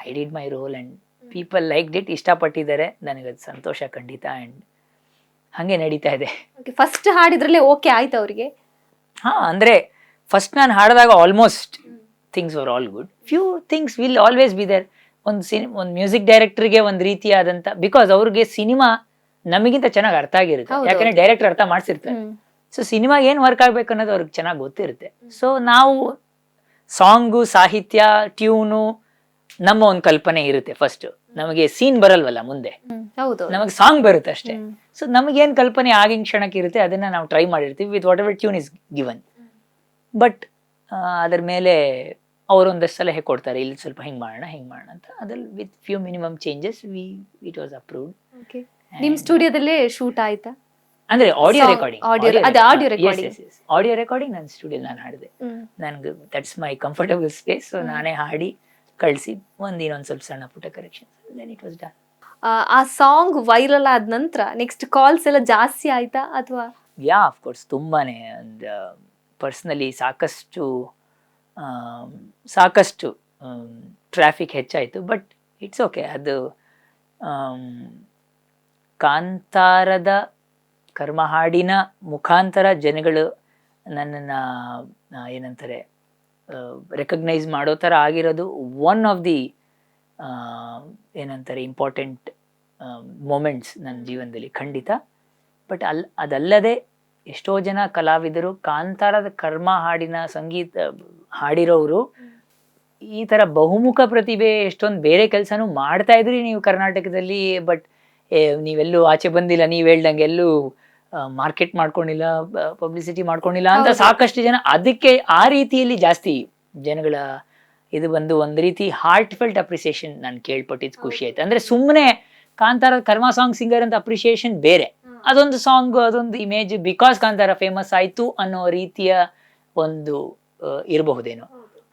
I did my role and people like it, ಇಷ್ಟಪಟ್ಟಿದ್ದಾರೆ, ನನಗದು ಸಂತೋಷ ಖಂಡಿತ. ಅಂಡ್ ಹಂಗೆ ನಡೀತಾ ಇದೆ. ಫಸ್ಟ್ ಹಾಡಿದ್ರಲ್ಲೇ ಓಕೆ ಆಯ್ತು ಅವ್ರಿಗೆ? ಹಾ, ಅಂದ್ರೆ ಫಸ್ಟ್ ನಾನು ಹಾಡಿದಾಗ almost things were all good. Few things will always be there. ಒಂದು ಮ್ಯೂಸಿಕ್ ಡೈರೆಕ್ಟರ್ಗೆ ಒಂದು ರೀತಿಯಾದಂತ, ಬಿಕಾಸ್ ಅವ್ರಿಗೆ ಸಿನಿಮಾ ನಮಗಿಂತ ಚೆನ್ನಾಗಿ ಅರ್ಥ ಆಗಿರುತ್ತೆ, ಯಾಕಂದ್ರೆ ಡೈರೆಕ್ಟರ್ ಅರ್ಥ ಮಾಡ್ಸಿರ್ತಾರೆ. ಸೊ ಸಿನಿಮಾ ಏನ್ ವರ್ಕ್ ಆಗ್ಬೇಕು ಅನ್ನೋದು ಅವ್ರಿಗೆ ಚೆನ್ನಾಗಿ ಗೊತ್ತಿರುತ್ತೆ. ಸೊ ನಾವು ಸಾಂಗು, ಸಾಹಿತ್ಯ, ಟ್ಯೂನು, ನಮ್ಮ ಒಂದು ಕಲ್ಪನೆ ಇರುತ್ತೆ. ಫಸ್ಟ್ ನಮಗೆ ಸೀನ್ ಬರಲ್ವಲ್ಲ, ಮುಂದೆ ನಮಗೆ ಸಾಂಗ್ ಬರುತ್ತೆ ಅಷ್ಟೇ. ಸೊ ನಮಗೇನ್ ಕಲ್ಪನೆ ಆಗಿನ ಕ್ಷಣಕ್ಕೆ ಇರುತ್ತೆ ಅದನ್ನ ನಾವು ಟ್ರೈ ಮಾಡಿರ್ತೀವಿ with what ever tune is given. But ಅದ್ರ ಮೇಲೆ ಅವರೊಂದಷ್ಟು ಸಲಹೆ ಕೊಡ್ತಾರೆ, ಇಲ್ಲಿ ಸ್ವಲ್ಪ ಹಿಂಗ್ ಮಾಡೋಣ ಅಂತ. ಅದ್ರಲ್ಲಿ with few minimum changes it was approved. ನಿಮ್ ಸ್ಟುಡಿಯೋದಲ್ಲೇ ಶೂಟ್ ಆಯ್ತಾ? ಅಂದ್ರೆ ಆಡಿಯೋ ರೆಕಾರ್ಡಿಂಗ್, ಆಡಿಯೋ ರೆಕಾರ್ಡಿಂಗ್ ನನ್ನ ಸ್ಟುಡಿಯೋ ನಾನು ಹಾಡಿದೆ. ನನ್ಗೆ that's my comfortable space. So ನಾನೇ ಹಾಡಿ ಕಳಿಸಿ ಇನ್ನೊಂದ್ ಸ್ವಲ್ಪ ಸಣ್ಣ ಪುಟ್ಟ correction, then it was done. ಆ ಸಾಂಗ್ ವೈರಲ್ ಆದ ನಂತರ ನೆಕ್ಸ್ಟ್ ಕಾಲ್ಸ್ ಎಲ್ಲ ಜಾಸ್ತಿ ಆಯ್ತಾ ಅಥವಾ? ಯಾ, ಆಫ್ ಕೋರ್ಸ್, ತುಂಬಾನೇ. ಪರ್ಸನಲಿ ಸಾಕಷ್ಟು ಟ್ರಾಫಿಕ್ ಹೆಚ್ಚಾಯಿತು. But it's okay. ಅದು ಕಾಂತಾರದ ಕರ್ಮಹಾಡಿನ ಮುಖಾಂತರ ಜನಗಳು ನನ್ನನ್ನು ಏನಂತಾರೆ ರೆಕಗ್ನೈಸ್ ಮಾಡೋ ಥರ ಆಗಿರೋದು ಒನ್ ಆಫ್ ದಿ ಏನಂತಾರೆ ಇಂಪಾರ್ಟೆಂಟ್ ಮೊಮೆಂಟ್ಸ್ ನನ್ನ ಜೀವನದಲ್ಲಿ ಖಂಡಿತ. ಬಟ್ ಅದಲ್ಲದೆ ಎಷ್ಟೋ ಜನ ಕಲಾವಿದರು ಕಾಂತಾರದ ಕರ್ಮ ಹಾಡಿನ ಸಂಗೀತ ಹಾಡಿರೋರು ಈ ಥರ ಬಹುಮುಖ ಪ್ರತಿಭೆ ಎಷ್ಟೊಂದು ಬೇರೆ ಕೆಲಸನೂ ಮಾಡ್ತಾ ಇದ್ರಿ ನೀವು ಕರ್ನಾಟಕದಲ್ಲಿ. ಬಟ್ ನೀವೆಲ್ಲೂ ಆಚೆ ಬಂದಿಲ್ಲ, ನೀವು ಹೇಳ್ದಂಗೆ ಎಲ್ಲೂ ಮಾರ್ಕೆಟ್ ಮಾಡ್ಕೊಂಡಿಲ್ಲ, ಪಬ್ಲಿಸಿಟಿ ಮಾಡ್ಕೊಂಡಿಲ್ಲ ಅಂತ ಸಾಕಷ್ಟು ಜನ. ಅದಕ್ಕೆ ಆ ರೀತಿಯಲ್ಲಿ ಜಾಸ್ತಿ ಜನಗಳ ಇದು ಬಂದು ಒಂದು ರೀತಿ ಹಾರ್ಟ್ ಫೆಲ್ಟ್ ಅಪ್ರಿಸಿಯೇಷನ್ ನಾನು ಕೇಳ್ಪಟ್ಟಿದ್ದು ಖುಷಿ ಆಯ್ತು. ಅಂದ್ರೆ ಸುಮ್ಮನೆ ಕಾಂತಾರ ಕರ್ಮ ಸಾಂಗ್ ಸಿಂಗರ್ ಅಂತ ಅಪ್ರಿಸಿಯೇಷನ್ ಬೇರೆ, ಅದೊಂದು ಸಾಂಗ್, ಅದೊಂದು ಇಮೇಜ್, ಬಿಕಾಸ್ ಕಾಂತಾರ ಫೇಮಸ್ ಆಯ್ತು ಅನ್ನೋ ರೀತಿಯ ಒಂದು ಇರಬಹುದೇನೋ.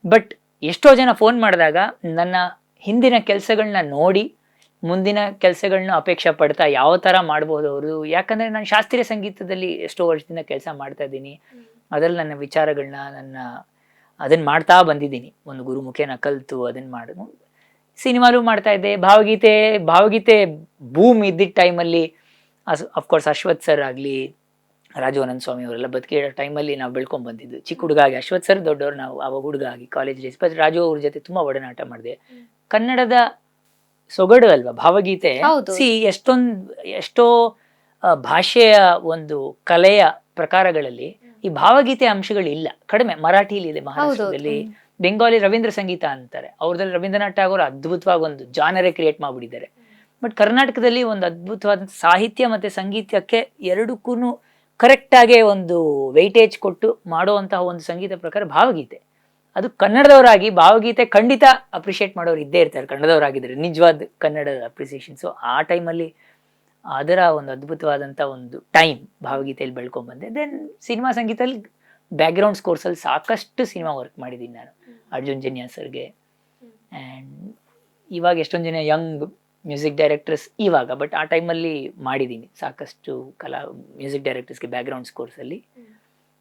ಬಟ್ ಎಷ್ಟೋ ಜನ ಫೋನ್ ಮಾಡಿದಾಗ ನನ್ನ ಹಿಂದಿನ ಕೆಲಸಗಳನ್ನ ನೋಡಿ ಮುಂದಿನ ಕೆಲಸಗಳನ್ನ ಅಪೇಕ್ಷೆ ಪಡ್ತಾ ಯಾವ ಥರ ಮಾಡ್ಬೋದು ಅವರು, ಯಾಕಂದರೆ ನಾನು ಶಾಸ್ತ್ರೀಯ ಸಂಗೀತದಲ್ಲಿ ಎಷ್ಟೋ ವರ್ಷದಿಂದ ಕೆಲಸ ಮಾಡ್ತಾ ಇದ್ದೀನಿ. ಅದರಲ್ಲಿ ನನ್ನ ವಿಚಾರಗಳನ್ನ ಅದನ್ನು ಮಾಡ್ತಾ ಬಂದಿದ್ದೀನಿ, ಒಂದು ಗುರುಮುಖೇನ ಕಲಿತು ಅದನ್ನು ಮಾಡೋದು. ಸಿನಿಮಾಲು ಮಾಡ್ತಾ ಇದ್ದೆ. ಭಾವಗೀತೆ ಬೂಮ್ ಇದ್ದಿದ್ದ ಟೈಮಲ್ಲಿ ಅಫ್ಕೋರ್ಸ್ ಅಶ್ವಥ್ ಸರ್ ಆಗಲಿ, ರಾಜು ಅನಂತ ಸ್ವಾಮಿ ಅವರೆಲ್ಲ ಬದುಕಿರೋ ಟೈಮಲ್ಲಿ ನಾವು ಬೆಳ್ಕೊಂಡ್ ಬಂದಿದ್ದು. ಚಿಕ್ಕ ಹುಡುಗ ಆಗಿ, ಅಶ್ವಥ್ ಸರ್ ದೊಡ್ಡವ್ರು, ನಾವು ಅವಾಗ ಹುಡುಗ ಆಗಿ ಕಾಲೇಜ್ ಡೇಸ್. ಬಟ್ ರಾಜು ಅವ್ರ ಜೊತೆ ತುಂಬ ಒಡನಾಟ ಮಾಡಿದೆ. ಕನ್ನಡದ ಸೊಗಡು ಅಲ್ವಾ ಭಾವಗೀತೆ. ಹೌದು. ಎಷ್ಟೋ ಭಾಷೆಯ ಒಂದು ಕಲೆಯ ಪ್ರಕಾರಗಳಲ್ಲಿ ಈ ಭಾವಗೀತೆ ಅಂಶಗಳು ಇಲ್ಲ, ಕಡಿಮೆ. ಮರಾಠಿಲಿ ಇದೆ, ಮಹಾರಾಷ್ಟ್ರದಲ್ಲಿ, ಬೆಂಗಾಲಿ ರವೀಂದ್ರ ಸಂಗೀತ ಅಂತಾರೆ, ಅವ್ರದಲ್ಲಿ ರವೀಂದ್ರನಾಥ್ ಟಾಗೋರ್ ಅದ್ಭುತವಾಗಿ ಒಂದು ಜಾನರೇ ಕ್ರಿಯೇಟ್ ಮಾಡ್ಬಿಟ್ಟಿದ್ದಾರೆ. ಬಟ್ ಕರ್ನಾಟಕದಲ್ಲಿ ಒಂದು ಅದ್ಭುತವಾದ ಸಾಹಿತ್ಯ ಮತ್ತೆ ಸಂಗೀತಕ್ಕೆ ಎರಡಕ್ಕೂ ಕರೆಕ್ಟ್ ಆಗಿ ಒಂದು ವೆಯ್ಟೇಜ್ ಕೊಟ್ಟು ಮಾಡುವಂತಹ ಒಂದು ಸಂಗೀತ ಪ್ರಕಾರ ಭಾವಗೀತೆ. ಅದು ಕನ್ನಡದವರಾಗಿ ಭಾವಗೀತೆ ಖಂಡಿತ ಅಪ್ರಿಷಿಯೇಟ್ ಮಾಡೋರು ಇದ್ದೇ ಇರ್ತಾರೆ, ಕನ್ನಡದವರಾಗಿದ್ದಾರೆ, ನಿಜವಾದ ಕನ್ನಡದ ಅಪ್ರಿಸಿಯೇಷನ್. ಸೊ ಆ ಟೈಮಲ್ಲಿ ಅದರ ಒಂದು ಅದ್ಭುತವಾದಂಥ ಒಂದು ಟೈಮ್ ಭಾವಗೀತೆಯಲ್ಲಿ ಬೆಳ್ಕೊಂಡ್ಬಂದೆ. ದೆನ್ ಸಿನಿಮಾ ಸಂಗೀತದಲ್ಲಿ ಬ್ಯಾಕ್ಗ್ರೌಂಡ್ ಸ್ಕೋರ್ಸಲ್ಲಿ ಸಾಕಷ್ಟು ಸಿನಿಮಾ ವರ್ಕ್ ಮಾಡಿದ್ದೀನಿ ನಾನು, ಅರ್ಜುನ್ ಜನ್ಯ ಸರ್ಗೆ. ಆ್ಯಂಡ್ ಇವಾಗ ಎಷ್ಟೊಂದು ಜನ ಯಂಗ್ ಮ್ಯೂಸಿಕ್ ಡೈರೆಕ್ಟರ್ಸ್ ಇವಾಗ, ಬಟ್ ಆ ಟೈಮಲ್ಲಿ ಮಾಡಿದ್ದೀನಿ ಸಾಕಷ್ಟು ಮ್ಯೂಸಿಕ್ ಡೈರೆಕ್ಟರ್ಸ್ಗೆ ಬ್ಯಾಕ್ಗ್ರೌಂಡ್ ಸ್ಕೋರ್ಸಲ್ಲಿ.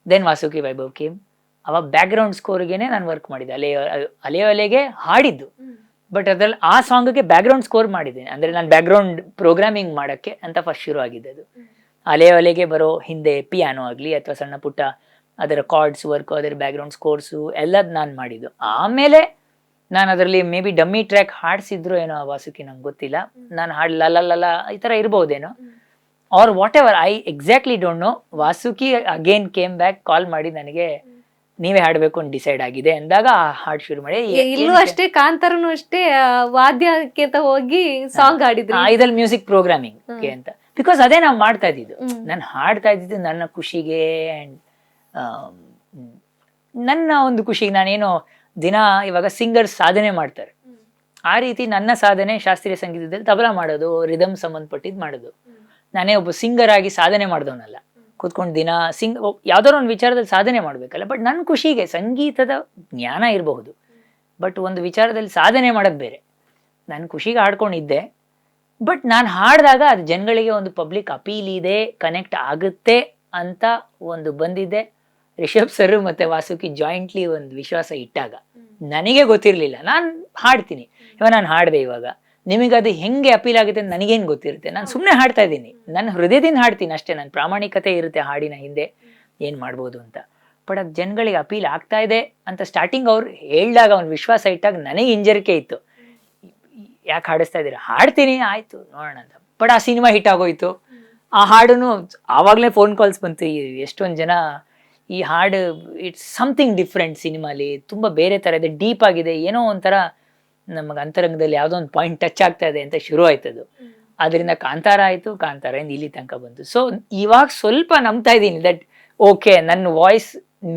ದೆನ್ ವಾಸುಕಿ ವೈಭವ್ ಕೇಮ್, ಅವಾಗ ಬ್ಯಾಕ್ಗ್ರೌಂಡ್ ಸ್ಕೋರ್ಗೆ ನಾನು ವರ್ಕ್ ಮಾಡಿದ್ದೆ. ಅಲೆಗೆ ಹಾಡಿದ್ದು, ಬಟ್ ಅದ್ರಲ್ಲಿ ಆ ಸಾಂಗ್ಗೆ ಬ್ಯಾಕ್ಗ್ರೌಂಡ್ ಸ್ಕೋರ್ ಮಾಡಿದ್ದೇನೆ. ಅಂದರೆ ನಾನು ಬ್ಯಾಕ್ಗ್ರೌಂಡ್ ಪ್ರೋಗ್ರಾಮಿಂಗ್ ಮಾಡೋಕ್ಕೆ ಅಂತ ಫಸ್ಟ್ ಶುರು ಆಗಿದ್ದೆ. ಅದು ಅಲೆಗೆ ಬರೋ ಹಿಂದೆ ಪಿಯಾನೋ ಆಗಲಿ ಅಥವಾ ಸಣ್ಣ ಪುಟ್ಟ ಅದರ ಕಾರ್ಡ್ಸ್ ವರ್ಕು, ಅದರ ಬ್ಯಾಕ್ಗ್ರೌಂಡ್ ಸ್ಕೋರ್ಸು ಎಲ್ಲದು ನಾನು ಮಾಡಿದ್ದು. ಆಮೇಲೆ ನಾನು ಅದರಲ್ಲಿ ಮೇ ಬಿ ಡಮ್ಮಿ ಟ್ರ್ಯಾಕ್ ಹಾಡಿಸಿದ್ರು ಏನೋ ವಾಸುಕಿ, ನಂಗೆ ಗೊತ್ತಿಲ್ಲ. ನಾನು ಹಾಡು ಲಲ್ಲ ಈ ಥರ ಇರ್ಬೋದೇನೋ, or whatever, I exactly don't know. Vasuki again came back, call ಮಾಡಿ ನನಗೆ ನೀವೇ ಹಾಡಬೇಕು ಅಂತ ಡಿಸೈಡ್ ಆಗಿದೆ ಅಂದಾಗ ಆ ಹಾಡು ಶುರು ಮಾಡಿ. ಇಲ್ಲೂ ಅಷ್ಟೇ, ಕಾಂತಾರನು ಅಷ್ಟೇ ವಾದ್ಯಕ್ಕೆ ಅಂತ ಹೋಗಿ ಸಾಂಗ್ ಹಾಡಿದ್ರು. ಇದ್ರಲ್ಲಿ ಮ್ಯೂಸಿಕ್ ಪ್ರೋಗ್ರಾಮಿಂಗ್ ಅಂತ, ಬಿಕಾಸ್ ಅದೇ ನಾವು ಮಾಡ್ತಾ ಇದ್ದಿದ್ದು. ನಾನು ಹಾಡ್ತಾ ಇದ್ದಿದ್ದು ನನ್ನ ಖುಷಿಗೆ ಆ್ಯಂಡ್ ನನ್ನ ಒಂದು ಖುಷಿಗೆ. ನಾನೇನೋ ದಿನ ಇವಾಗ ಸಿಂಗರ್ಸ್ ಸಾಧನೆ ಮಾಡ್ತಾರೆ, ಆ ರೀತಿ ನನ್ನ ಸಾಧನೆ ಶಾಸ್ತ್ರೀಯ ಸಂಗೀತದಲ್ಲಿ ತಬಲಾ ಮಾಡೋದು, ರಿದಮ್ ಸಂಬಂಧಪಟ್ಟಿದ್ದು ಮಾಡೋದು. ನಾನೇ ಒಬ್ಬ ಸಿಂಗರ್ ಆಗಿ ಸಾಧನೆ ಮಾಡಿದವನಲ್ಲ, ಕೂತ್ಕೊಂಡು ದಿನ ಯಾವ್ದಾದ್ರು ಒಂದು ವಿಚಾರದಲ್ಲಿ ಸಾಧನೆ ಮಾಡ್ಬೇಕಲ್ಲ. ಬಟ್ ನನ್ನ ಖುಷಿಗೆ ಸಂಗೀತದ ಜ್ಞಾನ ಇರಬಹುದು, ಬಟ್ ಒಂದು ವಿಚಾರದಲ್ಲಿ ಸಾಧನೆ ಮಾಡೋದು ಬೇರೆ. ನನ್ನ ಖುಷಿಗೆ ಹಾಡ್ಕೊಂಡಿದ್ದೆ, ಬಟ್ ನಾನು ಹಾಡಿದಾಗ ಅದು ಜನಗಳಿಗೆ ಒಂದು ಪಬ್ಲಿಕ್ ಅಪೀಲ್ ಇದೆ, ಕನೆಕ್ಟ್ ಆಗುತ್ತೆ ಅಂತ ಒಂದು ಬಂದಿದ್ದೆ. ರಿಷಬ್ ಸರ್ ಮತ್ತೆ ವಾಸುಕಿ ಜಾಯಿಂಟ್ಲಿ ಒಂದು ವಿಶ್ವಾಸ ಇಟ್ಟಾಗ ನನಗೆ ಗೊತ್ತಿರಲಿಲ್ಲ, ನಾನು ಹಾಡ್ತೀನಿ. ಇವಾಗ ನಾನು ಹಾಡಿದೆ, ಇವಾಗ ನಿಮಗದು ಹೆಂಗೆ ಅಪೀಲ್ ಆಗುತ್ತೆ ಅಂತ ನನಗೇನು ಗೊತ್ತಿರುತ್ತೆ. ನಾನು ಸುಮ್ಮನೆ ಹಾಡ್ತಾ ಇದ್ದೀನಿ, ನನ್ನ ಹೃದಯದಿಂದ ಹಾಡ್ತೀನಿ ಅಷ್ಟೇ. ನನ್ನ ಪ್ರಾಮಾಣಿಕತೆ ಇರುತ್ತೆ ಹಾಡಿನ ಹಿಂದೆ ಏನು ಮಾಡ್ಬೋದು ಅಂತ. ಬಟ್ ಅದು ಜನಗಳಿಗೆ ಅಪೀಲ್ ಆಗ್ತಾ ಇದೆ ಅಂತ ಸ್ಟಾರ್ಟಿಂಗ್ ಅವ್ರು ಹೇಳಿದಾಗ, ಅವ್ನು ವಿಶ್ವಾಸ ಇಟ್ಟಾಗ ನನಗೆ ಹಿಂಜರಿಕೆ ಇತ್ತು. ಯಾಕೆ ಹಾಡಿಸ್ತಾ ಇದ್ದೀರಾ? ಹಾಡ್ತೀನಿ, ಆಯಿತು ನೋಡೋಣ ಅಂತ. ಬಟ್ ಆ ಸಿನಿಮಾ ಹಿಟ್ ಆಗೋಯ್ತು. ಆ ಹಾಡನ್ನು ಆವಾಗಲೇ ಫೋನ್ ಕಾಲ್ಸ್ ಬಂತು, ಎಷ್ಟೊಂದು ಜನ ಈ ಹಾಡು ಇಟ್ಸ್ ಸಮಥಿಂಗ್ ಡಿಫ್ರೆಂಟ್, ಸಿನಿಮಾಲಿ ತುಂಬ ಬೇರೆ ಥರ ಇದೆ, ಡೀಪ್ ಆಗಿದೆ, ಏನೋ ಒಂಥರ ನಮಗೆ ಅಂತರಂಗದಲ್ಲಿ ಯಾವುದೋ ಒಂದು ಪಾಯಿಂಟ್ ಟಚ್ ಆಗ್ತಾ ಇದೆ ಅಂತ ಶುರು ಆಯ್ತದು. ಅದರಿಂದ ಕಾಂತಾರ ಆಯಿತು, ಕಾಂತಾರದಿಂದ ಇಲ್ಲಿ ತನಕ ಬಂತು. ಸೊ ಇವಾಗ ಸ್ವಲ್ಪ ನಂಬ್ತಾ ಇದ್ದೀನಿ ದಟ್ ಓಕೆ, ನನ್ನ ವಾಯ್ಸ್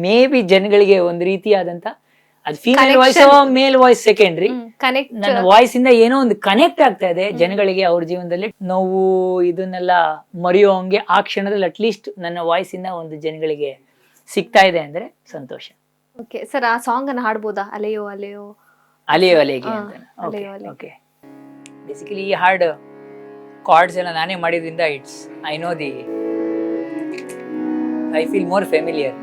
ಮೇ ಬಿ ಜನಗಳಿಗೆ ಒಂದು ರೀತಿಯಾದಂಥ, ಅದು ಫೀಮೇಲ್ ವಾಯ್ಸ್ ಮೇಲ್ ವಾಯ್ಸ್ ಸೆಕೆಂಡ್ರಿ, ನನ್ನ ವಾಯ್ಸ್ ಇಂದ ಏನೋ ಒಂದು ಕನೆಕ್ಟ್ ಆಗ್ತಾ ಇದೆ ಜನಗಳಿಗೆ. ಅವ್ರ ಜೀವನದಲ್ಲಿ ನೋವು ಇದನ್ನೆಲ್ಲ ಮರೆಯೋ ಹಂಗೆ ಆ ಕ್ಷಣದಲ್ಲಿ ಅಟ್ಲೀಸ್ಟ್ ನನ್ನ ವಾಯ್ಸ್ ಇಂದ ಒಂದು ಜನಗಳಿಗೆ ಸಿಗ್ತಾ ಇದೆ ಅಂದ್ರೆ ಸಂತೋಷ. ಓಕೆ ಸರ್, ಆ ಸಾಂಗ್ ಅನ್ನು ಹಾಡ್ಬೋದಾ? ಅಲೆಯೋ ಅಲೆಯೋ ಅಲೆಗೆ ಅಂತ. ಓಕೆ, ಬೇಸಿಕಲಿ ಈ ಹಾಡು ಕಾರ್ಡ್ಸ್ ಎಲ್ಲ ನಾನೇ ಮಾಡಿದ್ರಿಂದ it's I know the I feel more familiar.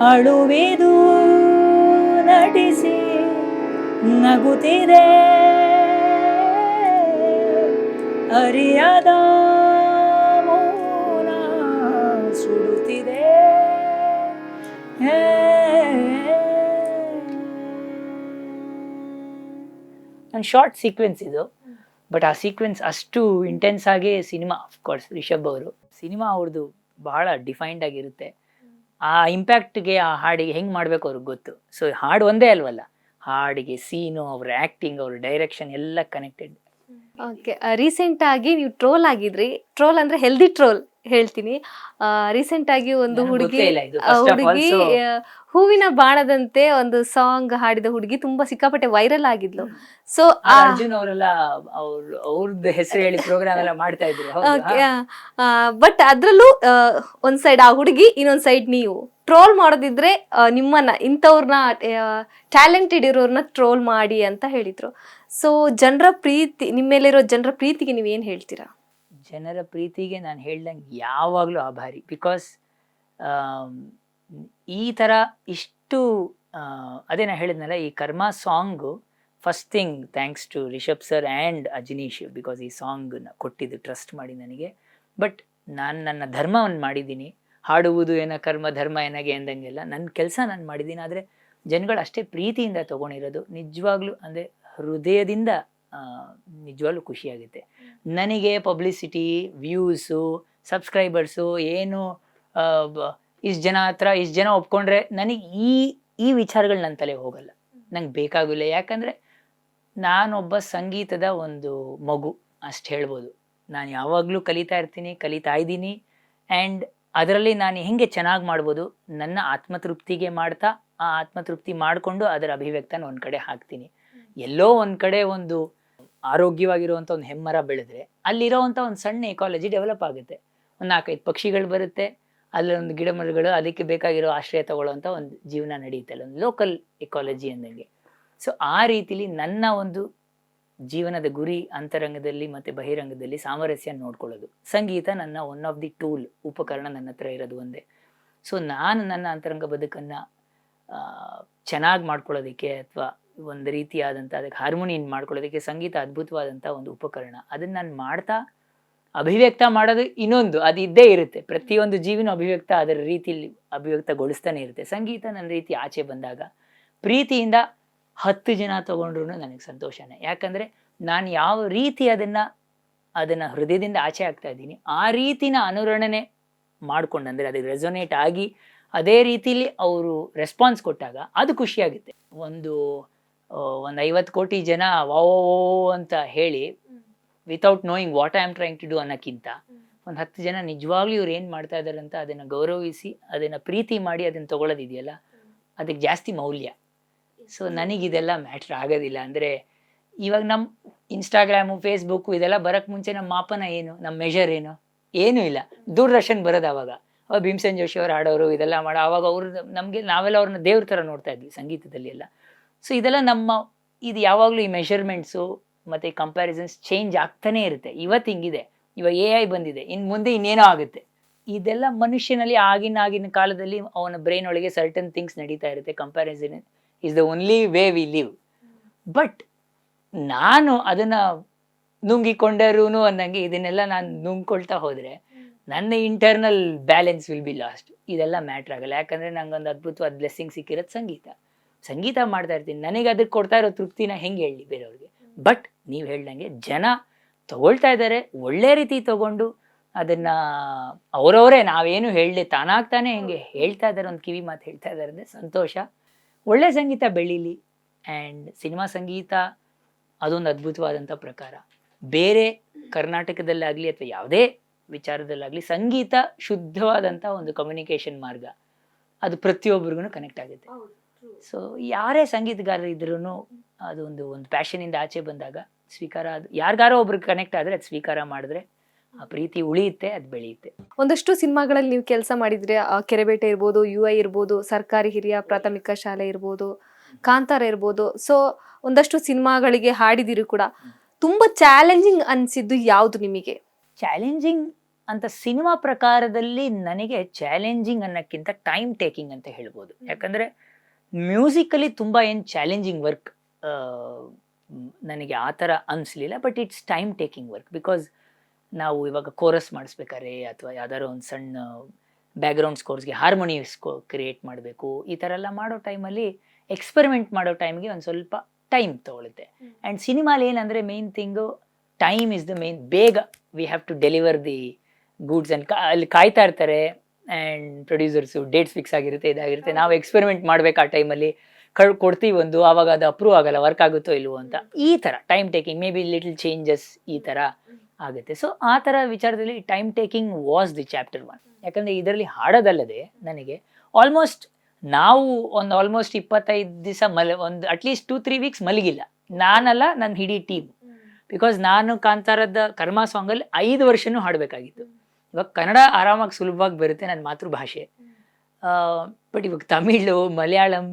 ಅಳುವಿದು ನಟಿಸಿ ನಗುತ್ತಿದೆ, ಅರಿಯದ ಮೌನ ಸುಡುತ್ತಿದೆ. ಒಂದು ಶಾರ್ಟ್ ಸೀಕ್ವೆನ್ಸ್ ಇದು, ಬಟ್ ಆ ಸೀಕ್ವೆನ್ಸ್ ಅಷ್ಟು ಇಂಟೆನ್ಸ್ ಆಗಿ ಸಿನಿಮಾ, ಅಫ್ಕೋರ್ಸ್ ರಿಷಬ್ ಅವರು ಸಿನಿಮಾ ಅವ್ರದ್ದು ಬಹಳ ಡಿಫೈನ್ಡ್ ಆಗಿರುತ್ತೆ. ಆ ಇಂಪ್ಯಾಕ್ಟ್ಗೆ ಆ ಹಾಡಿಗೆ ಹೆಂಗೆ ಮಾಡಬೇಕು ಅವ್ರಿಗೆ ಗೊತ್ತು. ಸೊ ಹಾಡು ಒಂದೇ ಅಲ್ವಲ್ಲ, ಹಾಡಿಗೆ ಸೀನು, ಅವ್ರ ಆ್ಯಕ್ಟಿಂಗ್, ಅವ್ರ ಡೈರೆಕ್ಷನ್ ಎಲ್ಲ ಕನೆಕ್ಟೆಡ್. ಓಕೆ, ರೀಸೆಂಟ್ ಆಗಿ ನೀವು ಟ್ರೋಲ್ ಆಗಿದ್ರಿ. ಟ್ರೋಲ್ ಅಂದ್ರೆ ಹೆಲ್ದಿ ಟ್ರೋಲ್ ಹೇಳ್ತೀನಿ. ರೀಸೆಂಟ್ ಆಗಿ ಒಂದು ನನಗ್ ಹುಡುಗಿ ಗೊತ್ತೇ ಇಲ್ಲ ಇದು, first of all, so- ಹೂವಿನ ಬಾಣದಂತೆ ಒಂದು ಸಾಂಗ್ ಹಾಡಿದ ಹುಡುಗಿ ತುಂಬಾ ಸಿಕ್ಕಾಪಟ್ಟೆ ವೈರಲ್ ಆಗಿದ್ಲು. ಸೊ ಅರ್ಜುನ್ ಅವರೆಲ್ಲ ಅವ್ರದ್ದು ಹೆಸರು ಹೇಳಿ ಪ್ರೋಗ್ರಾಮ್ ಎಲ್ಲ ಮಾಡ್ತಾ ಇದ್ರು. ಹೌದು. ಬಟ್ ಅದ್ರಲ್ಲೂ ಒಂದ್ ಸೈಡ್ ಆ ಹುಡುಗಿ, ಇನ್ನೊಂದ್ ಸೈಡ್ ನೀವು ಟ್ರೋಲ್ ಮಾಡೋದಿದ್ರೆ ನಿಮ್ಮನ್ನ ಇಂಥವ್ರನ್ನ ಟ್ಯಾಲೆಂಟೆಡ್ ಇರೋರ್ನ ಟ್ರೋಲ್ ಮಾಡಿ ಅಂತ ಹೇಳಿದ್ರು. ಸೊ ಜನರ ಪ್ರೀತಿ, ನಿಮ್ಮ ಮೇಲಿರೋ ಜನರ ಪ್ರೀತಿಗೆ ನೀವೇನ್ ಹೇಳ್ತೀರಾ? ಜನರ ಪ್ರೀತಿಗೆ ನಾನು ಹೇಳ್ದಂಗೆ ಯಾವಾಗಲೂ ಆಭಾರಿ. ಬಿಕಾಸ್ ಈ ಥರ ಇಷ್ಟು ಅದೇ ನಾನು ಹೇಳಿದ್ನಲ್ಲ, ಈ ಕರ್ಮ song first thing thanks to Rishab sir and Ajaneesh, because ಈ ಸಾಂಗ್ನ ಕೊಟ್ಟಿದ್ದು ಟ್ರಸ್ಟ್ ಮಾಡಿ ನನಗೆ. ಬಟ್ ನಾನು ನನ್ನ ಧರ್ಮವನ್ನು ಮಾಡಿದ್ದೀನಿ. ಹಾಡುವುದು ಏನ ಕರ್ಮ, ಧರ್ಮ ಏನಾಗೆ ಅಂದಂಗೆಲ್ಲ ನನ್ನ ಕೆಲಸ ನಾನು ಮಾಡಿದ್ದೀನಿ. ಆದರೆ ಜನಗಳು ಅಷ್ಟೇ ಪ್ರೀತಿಯಿಂದ ತೊಗೊಂಡಿರೋದು ನಿಜವಾಗ್ಲೂ, ಅಂದರೆ ಹೃದಯದಿಂದ ನಿಜವಾಗ್ಲೂ ಖುಷಿಯಾಗುತ್ತೆ. ನನಗೆ ಪಬ್ಲಿಸಿಟಿ, ವ್ಯೂಸು, ಸಬ್ಸ್ಕ್ರೈಬರ್ಸು ಏನು ಇಷ್ಟು ಜನ ಹತ್ರ ಇಷ್ಟು ಜನ ಒಪ್ಕೊಂಡ್ರೆ ನನಗೆ ಈ ವಿಚಾರಗಳು ನನ್ನ ತಲೆ ಹೋಗಲ್ಲ, ನಂಗೆ ಬೇಕಾಗಿಲ್ಲ. ಯಾಕಂದರೆ ನಾನೊಬ್ಬ ಸಂಗೀತದ ಒಂದು ಮಗು ಅಷ್ಟು ಹೇಳ್ಬೋದು. ನಾನು ಯಾವಾಗಲೂ ಕಲಿತಾ ಇರ್ತೀನಿ, ಕಲಿತಾ ಇದ್ದೀನಿ. ಆ್ಯಂಡ್ ಅದರಲ್ಲಿ ನಾನು ಹೆಂಗೆ ಚೆನ್ನಾಗಿ ಮಾಡ್ಬೋದು, ನನ್ನ ಆತ್ಮತೃಪ್ತಿಗೆ ಮಾಡ್ತಾ ಆ ಆತ್ಮತೃಪ್ತಿ ಮಾಡಿಕೊಂಡು ಅದರ ಅಭಿವ್ಯಕ್ತನ ಒಂದು ಕಡೆ ಹಾಕ್ತೀನಿ. ಎಲ್ಲೋ ಒಂದು ಕಡೆ ಒಂದು ಆರೋಗ್ಯವಾಗಿರುವಂಥ ಒಂದು ಹೆಮ್ಮರ ಬೆಳೆದ್ರೆ ಅಲ್ಲಿರೋವಂಥ ಒಂದು ಸಣ್ಣ ಎಕಾಲಜಿ ಡೆವಲಪ್ ಆಗುತ್ತೆ. ಒಂದು 4-5 ಪಕ್ಷಿಗಳು ಬರುತ್ತೆ, ಅಲ್ಲೊಂದು ಗಿಡ ಮರಗಳು, ಅದಕ್ಕೆ ಬೇಕಾಗಿರೋ ಆಶ್ರಯ ತಗೊಳ್ಳೋವಂಥ ಒಂದು ಜೀವನ ನಡೆಯುತ್ತೆ, ಒಂದು ಲೋಕಲ್ ಎಕಾಲಜಿ ಅಂದಂಗೆ. ಸೊ ಆ ರೀತಿಲಿ ನನ್ನ ಒಂದು ಜೀವನದ ಗುರಿ ಅಂತರಂಗದಲ್ಲಿ ಮತ್ತು ಬಹಿರಂಗದಲ್ಲಿ ಸಾಮರಸ್ಯ ನೋಡ್ಕೊಳ್ಳೋದು. ಸಂಗೀತ ನನ್ನ ಒನ್ ಆಫ್ ದಿ ಟೂಲ್, ಉಪಕರಣ ನನ್ನ ಹತ್ರ ಇರೋದು ಒಂದೇ. ಸೊ ನಾನು ನನ್ನ ಅಂತರಂಗ ಬದುಕನ್ನು ಚೆನ್ನಾಗಿ ಮಾಡ್ಕೊಳ್ಳೋದಕ್ಕೆ, ಅಥವಾ ಒಂದು ರೀತಿಯಾದಂಥ ಅದಕ್ಕೆ ಹಾರ್ಮೋನಿಯನ್ ಮಾಡ್ಕೊಳ್ಳೋದಕ್ಕೆ ಸಂಗೀತ ಅದ್ಭುತವಾದಂಥ ಒಂದು ಉಪಕರಣ. ಅದನ್ನು ನಾನು ಮಾಡ್ತಾ ಅಭಿವ್ಯಕ್ತ ಮಾಡೋದು ಇನ್ನೊಂದು, ಅದು ಇದ್ದೇ ಇರುತ್ತೆ. ಪ್ರತಿಯೊಂದು ಜೀವಿನೂ ಅಭಿವ್ಯಕ್ತ ಅದರ ರೀತಿಯಲ್ಲಿ ಅಭಿವ್ಯಕ್ತಗೊಳಿಸ್ತಾನೆ ಇರುತ್ತೆ. ಸಂಗೀತ ನನ್ನ ರೀತಿ ಆಚೆ ಬಂದಾಗ ಪ್ರೀತಿಯಿಂದ 10 ಜನ ತೊಗೊಂಡ್ರು ನನಗೆ ಸಂತೋಷನೇ. ಯಾಕಂದರೆ ನಾನು ಯಾವ ರೀತಿ ಅದನ್ನು ಹೃದಯದಿಂದ ಆಚೆ ಆಗ್ತಾ ಇದ್ದೀನಿ, ಆ ರೀತಿನ ಅನುರಣನೆ ಮಾಡ್ಕೊಂಡು, ಅಂದರೆ ಅದಕ್ಕೆ ರೆಸೊನೇಟ್ ಆಗಿ ಅದೇ ರೀತಿಲಿ ಅವರು ರೆಸ್ಪಾನ್ಸ್ ಕೊಟ್ಟಾಗ ಅದು ಖುಷಿಯಾಗುತ್ತೆ. ಒಂದು 50 ಕೋಟಿ ಜನ ವಾವೋ ಅಂತ ಹೇಳಿ without knowing what I am trying to do ಅನ್ನೋಕ್ಕಿಂತ ಒಂದು 10 ಜನ ನಿಜವಾಗ್ಲೂ ಇವ್ರು ಏನು ಮಾಡ್ತಾ ಇದ್ದಾರೆ ಅಂತ ಅದನ್ನು ಗೌರವಿಸಿ ಅದನ್ನು ಪ್ರೀತಿ ಮಾಡಿ ಅದನ್ನು ತೊಗೊಳ್ಳೋದಿದೆಯಲ್ಲ, ಅದಕ್ಕೆ ಜಾಸ್ತಿ ಮೌಲ್ಯ. ಸೊ ನನಗಿದೆಲ್ಲ ಮ್ಯಾಟ್ರ್ ಆಗೋದಿಲ್ಲ. ಅಂದರೆ ಇವಾಗ ನಮ್ಮ ಇನ್ಸ್ಟಾಗ್ರಾಮು, ಫೇಸ್ಬುಕ್ಕು ಇದೆಲ್ಲ ಬರೋಕ್ಕೆ ಮುಂಚೆ ನಮ್ಮ ಮಾಪನ ಏನು, ನಮ್ಮ ಮೆಷರ್ ಏನು, ಏನೂ ಇಲ್ಲ. ದೂರದರ್ಶನ್ ಬರೋದು ಅವಾಗ ಭೀಮಸೇನ್ ಜೋಶಿ ಅವರು ಆಡೋರು ಇದೆಲ್ಲ ಮಾಡೋ, ಆವಾಗ ಅವರು ನಮಗೆ, ನಾವೆಲ್ಲ ಅವ್ರನ್ನ ದೇವ್ರ ಥರ ನೋಡ್ತಾ ಇದ್ವಿ ಸಂಗೀತದಲ್ಲಿ ಎಲ್ಲ. ಸೊ ಇದೆಲ್ಲ ಇದು ಯಾವಾಗಲೂ ಈ ಮೆಷರ್ಮೆಂಟ್ಸು ಮತ್ತು ಕಂಪ್ಯಾರಿಸನ್ಸ್ ಚೇಂಜ್ ಆಗ್ತಾನೇ ಇರುತ್ತೆ. ಇವತ್ತು ಹಿಂಗಿದೆ, ಇವಾಗ AI ಬಂದಿದೆ, ಇನ್ನು ಮುಂದೆ ಇನ್ನೇನೋ ಆಗುತ್ತೆ. ಇದೆಲ್ಲ ಮನುಷ್ಯನಲ್ಲಿ ಆಗಿನ ಕಾಲದಲ್ಲಿ ಅವನ ಬ್ರೈನ್ ಒಳಗೆ ಸರ್ಟನ್ ಥಿಂಗ್ಸ್ ನಡೀತಾ ಇರುತ್ತೆ. Comparison is the only way we live. But ನಾನು ಅದನ್ನು ನುಂಗಿಕೊಂಡರೂ ಅನ್ನಂಗೆ ಇದನ್ನೆಲ್ಲ ನಾನು ನುಂಗ್ಕೊಳ್ತಾ ಹೋದರೆ ನನ್ನ internal balance will be lost. ಇದೆಲ್ಲ ಮ್ಯಾಟ್ರ್ ಆಗಲ್ಲ. ಯಾಕಂದರೆ ನಂಗೊಂದು ಅದ್ಭುತವಾದ ಬ್ಲೆಸ್ಸಿಂಗ್ ಸಿಕ್ಕಿರೋದು ಸಂಗೀತ ಮಾಡ್ತಾ ಇರ್ತೀನಿ. ನನಗೆ ಅದಕ್ಕೆ ಕೊಡ್ತಾ ಇರೋ ತೃಪ್ತಿನ ಹೆಂಗೆ ಹೇಳಿ ಬೇರೆಯವ್ರಿಗೆ. ಬಟ್ ನೀವು ಹೇಳ್ದಂಗೆ ಜನ ತಗೊಳ್ತಾ ಇದ್ದಾರೆ, ಒಳ್ಳೆ ರೀತಿ ತಗೊಂಡು ಅದನ್ನು ಅವರವರೇ, ನಾವೇನು ಹೇಳಲಿ, ತಾನಾಗ್ತಾನೆ ಹೆಂಗೆ ಹೇಳ್ತಾ ಇದ್ದಾರೆ, ಒಂದು ಕಿವಿ ಮಾತು ಹೇಳ್ತಾ ಇದ್ದಾರೆ ಅಂದರೆ ಸಂತೋಷ. ಒಳ್ಳೆ ಸಂಗೀತ ಬೆಳೀಲಿ. ಆ್ಯಂಡ್ ಸಿನಿಮಾ ಸಂಗೀತ ಅದೊಂದು ಅದ್ಭುತವಾದಂಥ ಪ್ರಕಾರ. ಬೇರೆ ಕರ್ನಾಟಕದಲ್ಲಾಗಲಿ ಅಥವಾ ಯಾವುದೇ ವಿಚಾರದಲ್ಲಾಗಲಿ ಸಂಗೀತ ಶುದ್ಧವಾದಂಥ ಒಂದು ಕಮ್ಯುನಿಕೇಷನ್ ಮಾರ್ಗ. ಅದು ಪ್ರತಿಯೊಬ್ಬರಿಗೂ ಕನೆಕ್ಟ್ ಆಗುತ್ತೆ. ಸೊ ಯಾರೇ ಸಂಗೀತಗಾರರು ಇದ್ರೂ ಅದು ಒಂದು ಪ್ಯಾಷನಿಂದ ಆಚೆ ಬಂದಾಗ ಸ್ವೀಕಾರ, ಅದು ಯಾರಿಗಾರೋ ಒಬ್ರಿಗೆ ಕನೆಕ್ಟ್ ಆದರೆ ಅದು ಸ್ವೀಕಾರ ಮಾಡಿದ್ರೆ ಆ ಪ್ರೀತಿ ಉಳಿಯುತ್ತೆ, ಅದು ಬೆಳೆಯುತ್ತೆ. ಒಂದಷ್ಟು ಸಿನಿಮಾಗಳಲ್ಲಿ ನೀವು ಕೆಲಸ ಮಾಡಿದ್ರೆ, ಕೆರೆಬೇಟೆ ಇರ್ಬೋದು, UI ಇರ್ಬೋದು, ಸರ್ಕಾರಿ ಹಿರಿಯ ಪ್ರಾಥಮಿಕ ಶಾಲೆ ಇರ್ಬೋದು, ಕಾಂತಾರ ಇರ್ಬೋದು. ಸೊ ಒಂದಷ್ಟು ಸಿನಿಮಾಗಳಿಗೆ ಹಾಡಿದಿರಿ ಕೂಡ. ತುಂಬಾ ಚಾಲೆಂಜಿಂಗ್ ಅನ್ಸಿದ್ದು ಯಾವುದು ನಿಮಗೆ? ಚಾಲೆಂಜಿಂಗ್ ಅಂತ ಸಿನಿಮಾ ಪ್ರಕಾರದಲ್ಲಿ ನನಗೆ ಚಾಲೆಂಜಿಂಗ್ ಅನ್ನೋಕ್ಕಿಂತ ಟೈಮ್ ಟೇಕಿಂಗ್ ಅಂತ ಹೇಳ್ಬೋದು. ಯಾಕಂದರೆ ಮ್ಯೂಸಿಕಲಿ ತುಂಬ ಏನು ಚಾಲೆಂಜಿಂಗ್ ವರ್ಕ್ ನನಗೆ ಆ ಥರ ಅನಿಸ್ಲಿಲ್ಲ. But it's time taking work. Because ನಾವು ಇವಾಗ ಕೋರಸ್ ಮಾಡಿಸ್ಬೇಕಾದ್ರೆ ಅಥವಾ ಯಾವ್ದಾದ್ರು ಒಂದು ಸಣ್ಣ ಬ್ಯಾಕ್ಗ್ರೌಂಡ್ ಸ್ಕೋರ್ಸ್ಗೆ ಹಾರ್ಮೋನಿ ಕ್ರಿಯೇಟ್ ಮಾಡಬೇಕು, ಈ ಥರ ಎಲ್ಲ ಮಾಡೋ ಟೈಮಲ್ಲಿ ಎಕ್ಸ್ಪೆರಿಮೆಂಟ್ ಮಾಡೋ ಟೈಮ್ಗೆ ಒಂದು ಸ್ವಲ್ಪ ಟೈಮ್ ತೊಗೊಳುತ್ತೆ. ಆ್ಯಂಡ್ ಸಿನಿಮಾಲಿ ಏನಂದರೆ main thing time is the main. ಬೇಗ we have to deliver the goods. And ಅಲ್ಲಿ ಕಾಯ್ತಾ ಇರ್ತಾರೆ, ಆ್ಯಂಡ್ ಪ್ರೊಡ್ಯೂಸರ್ಸು ಡೇಟ್ಸ್ ಫಿಕ್ಸ್ ಆಗಿರುತ್ತೆ, ಇದಾಗಿರುತ್ತೆ. ನಾವು ಎಕ್ಸ್ಪೆರಿಮೆಂಟ್ ಮಾಡ್ಬೇಕು ಆ ಟೈಮಲ್ಲಿ, ಕೊಡ್ತೀವಿ ಒಂದು, ಆವಾಗ ಅದು ಅಪ್ರೂವ್ ಆಗಲ್ಲ, ವರ್ಕ್ ಆಗುತ್ತೋ ಇಲ್ವೋ ಅಂತ. ಈ ಥರ time taking, may be little changes ಈ ಥರ ಆಗುತ್ತೆ. ಸೊ ಆ ಥರ ವಿಚಾರದಲ್ಲಿ time taking was the chapter 1. ಯಾಕಂದರೆ ಇದರಲ್ಲಿ ಹಾಡೋದಲ್ಲದೆ ನನಗೆ ಆಲ್ಮೋಸ್ಟ್ ನಾವು ಒಂದು ಆಲ್ಮೋಸ್ಟ್ 25 ದಿವಸ ಒಂದು ಅಟ್ಲೀಸ್ಟ್ 2-3 ವೀಕ್ಸ್ ಮಲಗಿಲ್ಲ, ನಾನಲ್ಲ ನನ್ನ ಇಡೀ ಟೀಮ್. ಬಿಕಾಸ್ ನಾನು ಕಾಂತಾರದ ಕರ್ಮ ಸಾಂಗಲ್ಲಿ 5 ವರ್ಷನೂ ಹಾಡಬೇಕಾಗಿತ್ತು. ಇವಾಗ ಕನ್ನಡ ಆರಾಮಾಗಿ ಸುಲಭವಾಗಿ ಬರುತ್ತೆ, ನನ್ನ ಮಾತೃಭಾಷೆ. ಬಟ್ ಇವಾಗ ತಮಿಳು, ಮಲಯಾಳಂ,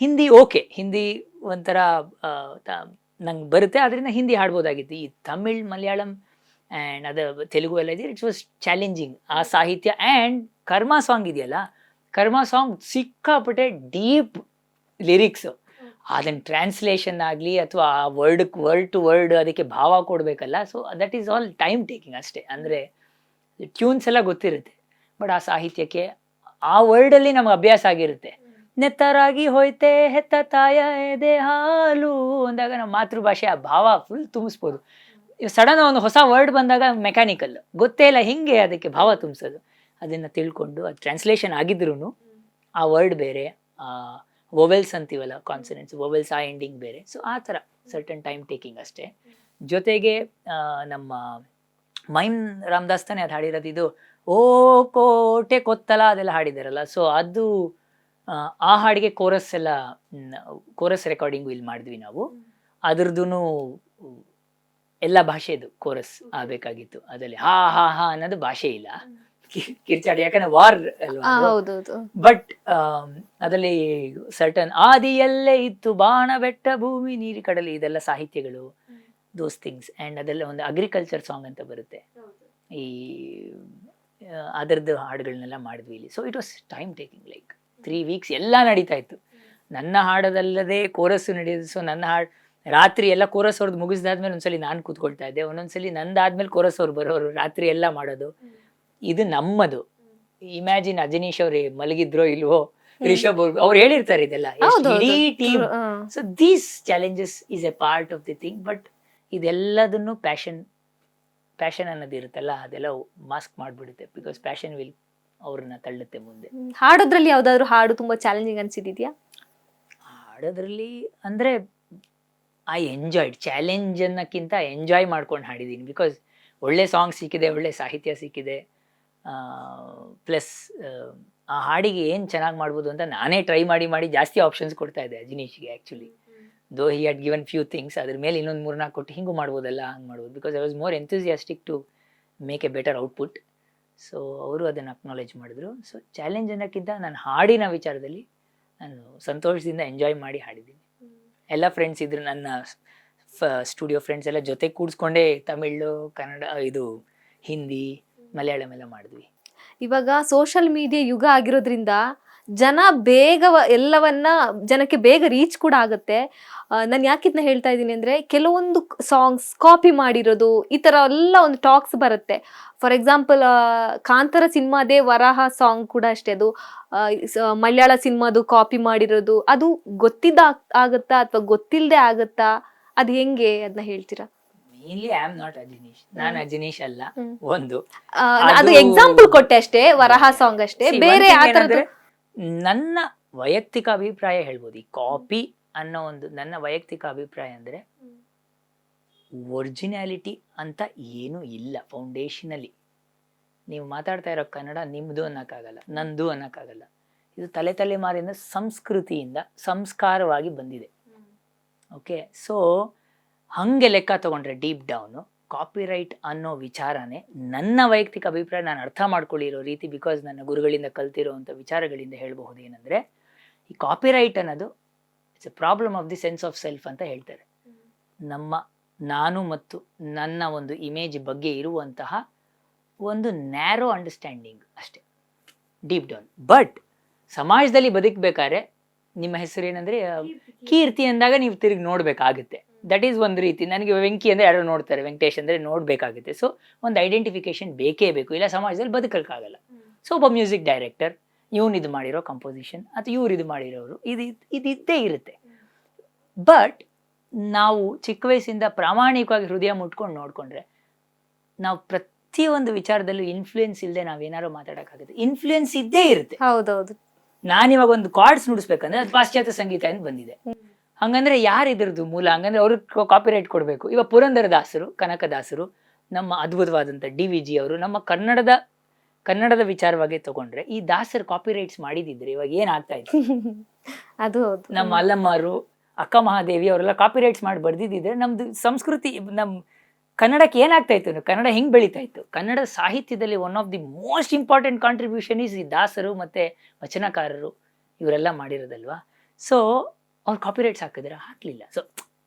ಹಿಂದಿ ಓಕೆ, ಹಿಂದಿ ಒಂಥರ ನಂಗೆ ಬರುತ್ತೆ, ಅದರಿಂದ ಹಿಂದಿ ಹಾಡ್ಬೋದಾಗಿತ್ತು. ಈ ತಮಿಳ್, ಮಲಯಾಳಂ ಆ್ಯಂಡ್ ಅದು ತೆಲುಗು ಎಲ್ಲ ಇದೆ, ಇಟ್ಸ್ ವಾಸ್ ಚಾಲೆಂಜಿಂಗ್ ಆ ಸಾಹಿತ್ಯ. ಆ್ಯಂಡ್ ಕರ್ಮ ಸಾಂಗ್ ಇದೆಯಲ್ಲ, ಕರ್ಮ ಸಾಂಗ್ ಸಿಕ್ಕಾಪಟ್ಟೆ ಡೀಪ್ ಲಿರಿಕ್ಸು. ಅದನ್ನು ಟ್ರಾನ್ಸ್ಲೇಷನ್ ಆಗಲಿ ಅಥವಾ ಆ ವರ್ಡ್ ಟು ವರ್ಡ್ ಅದಕ್ಕೆ ಭಾವ ಕೊಡಬೇಕಲ್ಲ. So that is all time taking ಅಷ್ಟೇ. ಅಂದರೆ ಟ್ಯೂನ್ಸ್ ಎಲ್ಲ ಗೊತ್ತಿರುತ್ತೆ, ಬಟ್ ಆ ಸಾಹಿತ್ಯಕ್ಕೆ ಆ ವರ್ಡಲ್ಲಿ ನಮ್ಗೆ ಅಭ್ಯಾಸ ಆಗಿರುತ್ತೆ. ನೆತ್ತರಾಗಿ ಹೋಯ್ತೆ ಹೆತ್ತ ತಾಯ ಎದೆ ಹಾಲು ಅಂದಾಗ ನಮ್ಮ ಮಾತೃಭಾಷೆ ಆ ಭಾವ ಫುಲ್ ತುಂಬಿಸ್ಬೋದು. ಸಡನ್ ಒಂದು ಹೊಸ ವರ್ಡ್ ಬಂದಾಗ ಮೆಕ್ಯಾನಿಕಲ್ ಗೊತ್ತೇ ಇಲ್ಲ ಹಿಂಗೆ ಅದಕ್ಕೆ ಭಾವ ತುಂಬಿಸೋದು. ಅದನ್ನು ತಿಳ್ಕೊಂಡು ಅದು ಟ್ರಾನ್ಸ್ಲೇಷನ್ ಆಗಿದ್ರು ಆ ವರ್ಡ್ ಬೇರೆ, ವೊವೆಲ್ಸ್ ಅಂತೀವಲ್ಲ, ಕಾನ್ಸನೆಂಟ್ಸ್, ವೊವೆಲ್ಸ್ ಆ ಎಂಡಿಂಗ್ ಬೇರೆ. ಸೊ ಆ ಥರ ಸರ್ಟನ್ ಟೈಮ್ ಟೇಕಿಂಗ್ ಅಷ್ಟೇ. ಜೊತೆಗೆ ನಮ್ಮ ಮೈಮ್ ರಾಮದಾಸ್ ತಾನೇ ಅದು ಹಾಡಿರೋದು, ಇದು ಓ ಕೋಟೆ ಕೊತ್ತಲ ಅದೆಲ್ಲ ಹಾಡಿದಾರಲ್ಲ. ಸೊ ಅದು ಆ ಹಾಡಿಗೆ ಕೋರಸ್ ರೆಕಾರ್ಡಿಂಗು ಇಲ್ಲಿ ಮಾಡಿದ್ವಿ ನಾವು. ಅದ್ರದ್ದು ಎಲ್ಲ ಭಾಷೆದು ಕೋರಸ್ ಆಗಬೇಕಾಗಿತ್ತು. ಅದರಲ್ಲಿ ಹಾ ಹಾ ಹಾ ಅನ್ನೋದು ಭಾಷೆ ಇಲ್ಲ, ಕಿರ್ಚಾಡಿ, ಯಾಕಂದ್ರೆ ವಾರ್ ಅಲ್ವಾ. ಬಟ್ ಅದರಲ್ಲಿ ಸರ್ಟನ್ ಆದಿಯಲ್ಲೇ ಇತ್ತು ಬಾಣ ಬೆಟ್ಟ ಭೂಮಿ ನೀರಿ ಕಡಲಿ, ಇದೆಲ್ಲ ಸಾಹಿತ್ಯಗಳು, ದೋಸ್ ಥಿಂಗ್ಸ್. ಆ್ಯಂಡ್ ಅದೆಲ್ಲ ಒಂದು ಅಗ್ರಿಕಲ್ಚರ್ ಸಾಂಗ್ ಅಂತ ಬರುತ್ತೆ, ಈ ಅದರದ್ದು ಹಾಡುಗಳನ್ನೆಲ್ಲ ಮಾಡಿದ್ವಿ ಇಲ್ಲಿ. So it was time taking, like 3 weeks ಎಲ್ಲ ನಡೀತಾ ಇತ್ತು. ನನ್ನ ಹಾಡೋದಲ್ಲದೆ ಕೋರಸ್ಸು ನಡೆಯೋದು. ಸೊ ನನ್ನ ಹಾಡು ರಾತ್ರಿ ಎಲ್ಲ ಕೋರಸ್ ಅವ್ರದ್ದು ಮುಗಿಸ್ದಾದ್ಮೇಲೆ ಒಂದ್ಸಲಿ ನಾನು ಕೂತ್ಕೊಳ್ತಾ ಇದ್ದೆ, ಒಂದೊಂದ್ಸಲಿ ನಂದಾದ್ಮೇಲೆ ಕೋರಸ್ ಅವ್ರು ಬರೋರು, ರಾತ್ರಿ ಎಲ್ಲ ಮಾಡೋದು. ಇದು ನಮ್ಮದು. ಇಮ್ಯಾಜಿನ್ ಅಜನೀಶ್ ಅವ್ರು ಮಲಗಿದ್ರೋ ಇಲ್ವೋ, ರಿಷಬ್ ಅವ್ರು ಹೇಳಿರ್ತಾರೆ ಇದೆಲ್ಲ, ಇಡೀ team. So these challenges is a part of the thing. But ಇದೆಲ್ಲದನ್ನು ಪ್ಯಾಷನ್ ಅನ್ನೋದು ಇರುತ್ತಲ್ಲ, ಅದೆಲ್ಲ ಮಾಸ್ಕ್ ಮಾಡಿಬಿಡುತ್ತೆ. ಬಿಕಾಸ್ ಪ್ಯಾಷನ್ ವಿಲ್ ಅವ್ರನ್ನ ತಳ್ಳುತ್ತೆ ಮುಂದೆ. ಹಾಡೋದ್ರಲ್ಲಿ ಯಾವ್ದಾದ್ರು ಹಾಡು ತುಂಬಾ ಚಾಲೆಂಜಿಂಗ್ ಅನ್ಸಿದ್ಯಾ? ಹಾಡೋದ್ರಲ್ಲಿ ಅಂದರೆ ಐ ಎಂಜಾಯ್ಡ್. ಚಾಲೆಂಜ್ ಅನ್ನೋಕ್ಕಿಂತ ಎಂಜಾಯ್ ಮಾಡ್ಕೊಂಡು ಹಾಡಿದ್ದೀನಿ. ಬಿಕಾಸ್ ಒಳ್ಳೆ ಸಾಂಗ್ ಸಿಕ್ಕಿದೆ, ಒಳ್ಳೆ ಸಾಹಿತ್ಯ ಸಿಕ್ಕಿದೆ. ಪ್ಲಸ್ ಆ ಹಾಡಿಗೆ ಏನು ಚೆನ್ನಾಗಿ ಮಾಡ್ಬೋದು ಅಂತ ನಾನೇ ಟ್ರೈ ಮಾಡಿ ಜಾಸ್ತಿ ಆಪ್ಷನ್ಸ್ ಕೊಡ್ತಾ ಇದ್ದೆ ಅಜನೀಶ್ಗೆ. Actually though he had given few things, ಅದ್ರ ಮೇಲೆ ಇನ್ನೊಂದು 3-4 ಕೊಟ್ಟು ಹಿಂಗೂ ಮಾಡ್ಬೋದಲ್ಲ, ಹಂಗೆ ಮಾಡ್ಬೋದು. Because I was more enthusiastic to make a better output. So ಅವರು ಅದನ್ನು ಅಕ್ನಾಲೇಜ್ ಮಾಡಿದ್ರು. ಸೊ ಚಾಲೆಂಜ್ ಅನ್ನೋಕ್ಕಿಂತ ನಾನು ಹಾಡಿನ ವಿಚಾರದಲ್ಲಿ ನಾನು ಸಂತೋಷದಿಂದ ಎಂಜಾಯ್ ಮಾಡಿ ಹಾಡಿದ್ದೀನಿ. ಎಲ್ಲ ಫ್ರೆಂಡ್ಸ್ ಇದ್ರು, ನನ್ನ ಸ್ಟುಡಿಯೋ ಫ್ರೆಂಡ್ಸ್ ಎಲ್ಲ ಜೊತೆ ಕೂಡಿಸ್ಕೊಂಡೇ ತಮಿಳು, ಕನ್ನಡ, ಇದು ಹಿಂದಿ, ಮಲಯಾಳಂ ಎಲ್ಲ ಮಾಡಿದ್ವಿ. ಇವಾಗ ಸೋಷಿಯಲ್ ಮೀಡಿಯಾ ಯುಗ ಆಗಿರೋದ್ರಿಂದ ಜನ ಬೇಗ ಎಲ್ಲವನ್ನ ಜನಕ್ಕೆ ಬೇಗ ರೀಚ್ ಕೂಡ ಆಗುತ್ತೆ. ನಾನು ಯಾಕಿದ್ನ ಹೇಳ್ತಾ ಇದ್ದೀನಿ ಅಂದ್ರೆ, ಕೆಲವೊಂದು ಸಾಂಗ್ಸ್ ಕಾಪಿ ಮಾಡಿರೋದು, ಈ ತರ ಎಲ್ಲ ಒಂದು ಟಾಕ್ಸ್ ಬರುತ್ತೆ. ಫಾರ್ ಎಕ್ಸಾಂಪಲ್ ಕಾಂತಾರ ಸಿನಿಮಾದೇ ವರಾಹ ಸಾಂಗ್ ಕೂಡ ಅಷ್ಟೇ, ಅದು ಮಲಯಾಳ ಸಿನಿಮಾದು ಕಾಪಿ ಮಾಡಿರೋದು. ಅದು ಗೊತ್ತಿದ್ದ ಆಗತ್ತಾ ಅಥವಾ ಗೊತ್ತಿಲ್ಲದೆ ಆಗತ್ತಾ? ಅದು ಹೆಂಗೆ, ಅದನ್ನ ಹೇಳ್ತೀರಾ? Mainly I am not Ajaneesh, ನಾನು ಅಜನೀಶ್ ಅಲ್ಲ. ಒಂದು ಅದು ಎಕ್ಸಾಂಪಲ್ ಕೊಟ್ಟೆ ಅಷ್ಟೇ, ವರಾಹ ಸಾಂಗ್ ಅಷ್ಟೇ. ಬೇರೆ ಆ ತರದ್ದು ನನ್ನ ವೈಯಕ್ತಿಕ ಅಭಿಪ್ರಾಯ ಹೇಳ್ಬೋದು. ಈ ಕಾಪಿ ಅನ್ನೋ ಒಂದು ನನ್ನ ವೈಯಕ್ತಿಕ ಅಭಿಪ್ರಾಯ ಅಂದ್ರೆ, ಒರಿಜಿನಾಲಿಟಿ ಅಂತ ಏನೂ ಇಲ್ಲ ಫೌಂಡೇಶನಲ್ಲಿ. ನೀವು ಮಾತಾಡ್ತಾ ಇರೋ ಕನ್ನಡ ನಿಮ್ಮದು ಅನ್ನೋಕ್ಕಾಗಲ್ಲ, ನಂದು ಅನ್ನೋಕ್ಕಾಗಲ್ಲ. ಇದು ತಲೆಮಾರಿನ ಸಂಸ್ಕೃತಿಯಿಂದ ಸಂಸ್ಕಾರವಾಗಿ ಬಂದಿದೆ. ಓಕೆ, ಸೊ ಹಂಗೆ ಲೆಕ್ಕ ತಗೊಂಡ್ರೆ ಡೀಪ್ ಡೌನು ಕಾಪಿರೈಟ್ ಅನ್ನೋ ವಿಚಾರನೇ ನನ್ನ ವೈಯಕ್ತಿಕ ಅಭಿಪ್ರಾಯ, ನಾನು ಅರ್ಥ ಮಾಡ್ಕೊಳ್ಳಿರೋ ರೀತಿ, ಬಿಕಾಸ್ ನನ್ನ ಗುರುಗಳಿಂದ ಕಲ್ತಿರೋವಂಥ ವಿಚಾರಗಳಿಂದ ಹೇಳಬಹುದು ಏನಂದರೆ, ಈ ಕಾಪಿರೈಟ್ ಅನ್ನೋದು it's A problem of the sense of self ಅಂತ ಹೇಳ್ತಾರೆ. ನಾನು ಮತ್ತು ನನ್ನ ಒಂದು ಇಮೇಜ್ ಬಗ್ಗೆ ಇರುವಂತಹ ಒಂದು ನ್ಯಾರೋ ಅಂಡರ್ಸ್ಟ್ಯಾಂಡಿಂಗ್ ಅಷ್ಟೇ, ಡೀಪ್ ಡೌನ್. ಬಟ್ ಸಮಾಜದಲ್ಲಿ ಬದುಕಬೇಕಾದ್ರೆ ನಿಮ್ಮ ಹೆಸರು ಏನಂದರೆ ಕೀರ್ತಿ ಅಂದಾಗ ನೀವು ತಿರುಗಿ ನೋಡಬೇಕಾಗುತ್ತೆ. ದಟ್ ಈಸ್ ಒಂದು ರೀತಿ. ನನಗೆ ವೆಂಕಿ ಅಂದರೆ ಯಾರು ನೋಡ್ತಾರೆ, ವೆಂಕಟೇಶ್ ಅಂದರೆ ನೋಡಬೇಕಾಗುತ್ತೆ. ಸೊ ಒಂದು ಐಡೆಂಟಿಫಿಕೇಶನ್ ಬೇಕೇ ಬೇಕು, ಇಲ್ಲ ಸಮಾಜದಲ್ಲಿ ಬದುಕಕ್ಕಾಗಲ್ಲ. ಸೊ ಒಬ್ಬ ಮ್ಯೂಸಿಕ್ ಡೈರೆಕ್ಟರ್, ಇದು ಮಾಡಿರೋ ಕಂಪೋಸಿಷನ್ ಅಥವಾ ಇವ್ರು ಇದು ಮಾಡಿರೋರು, ಇದ್ದೇ ಇರುತ್ತೆ. ಬಟ್ ನಾವು ಚಿಕ್ಕ ವಯಸ್ಸಿಂದ ಪ್ರಾಮಾಣಿಕವಾಗಿ ಹೃದಯ ಮುಟ್ಕೊಂಡು ನೋಡಿಕೊಂಡ್ರೆ, ನಾವು ಪ್ರತಿಯೊಂದು ವಿಚಾರದಲ್ಲೂ ಇನ್ಫ್ಲೂಯೆನ್ಸ್ ಇಲ್ಲದೆ ನಾವೇನಾರು ಮಾತಾಡೋಕ್ಕಾಗುತ್ತೆ? ಇನ್ಫ್ಲೂಯೆನ್ಸ್ ಇದ್ದೇ ಇರುತ್ತೆ. ಹೌದೌದು. ನಾನಿವಾಗ ಒಂದು ಕಾರ್ಡ್ಸ್ ನುಡಿಸ್ಬೇಕಂದ್ರೆ ಅದು ಪಾಶ್ಚಾತ್ಯ ಸಂಗೀತ ಅಂತ ಬಂದಿದೆ. ಹಂಗಂದ್ರೆ ಯಾರು ಇದ್ರದ್ದು ಮೂಲ? ಹಂಗಂದ್ರೆ ಅವ್ರಿಗೆ ಕಾಪಿರೈಟ್ ಕೊಡಬೇಕು. ಇವಾಗ ಪುರಂದರದಾಸರು, ಕನಕದಾಸರು, ನಮ್ಮ ಅದ್ಭುತವಾದಂಥ DVG ಅವರು ನಮ್ಮ ಕನ್ನಡದ ವಿಚಾರವಾಗಿ ತಗೊಂಡ್ರೆ ಈ ದಾಸರು ಕಾಪಿರೈಟ್ಸ್ ಮಾಡಿದಿದ್ರೆ ಇವಾಗ ಏನಾಗ್ತಾ ಇತ್ತು? ಅದು ಹೌದು. ನಮ್ಮ ಅಲ್ಲಮ್ಮರು, ಅಕ್ಕ ಮಹಾದೇವಿ ಅವರೆಲ್ಲ ಕಾಪಿರೈಟ್ಸ್ ಮಾಡಿ ಬರ್ದಿದ್ದಿದ್ರೆ ನಮ್ದು ಸಂಸ್ಕೃತಿ, ನಮ್ಮ ಕನ್ನಡಕ್ಕೆ ಏನಾಗ್ತಾ ಇತ್ತು? ಕನ್ನಡ ಹೆಂಗ್ ಬೆಳೀತಾ ಇತ್ತು? ಕನ್ನಡ ಸಾಹಿತ್ಯದಲ್ಲಿ one of the most important contribution is ಈ ದಾಸರು ಮತ್ತೆ ವಚನಕಾರರು ಇವರೆಲ್ಲ ಮಾಡಿರೋದಲ್ವಾ. ಸೊ ಅವ್ರು ಕಾಪಿರೈಟ್ಸ್ ಹಾಕಲಿಲ್ಲ. ಸೊ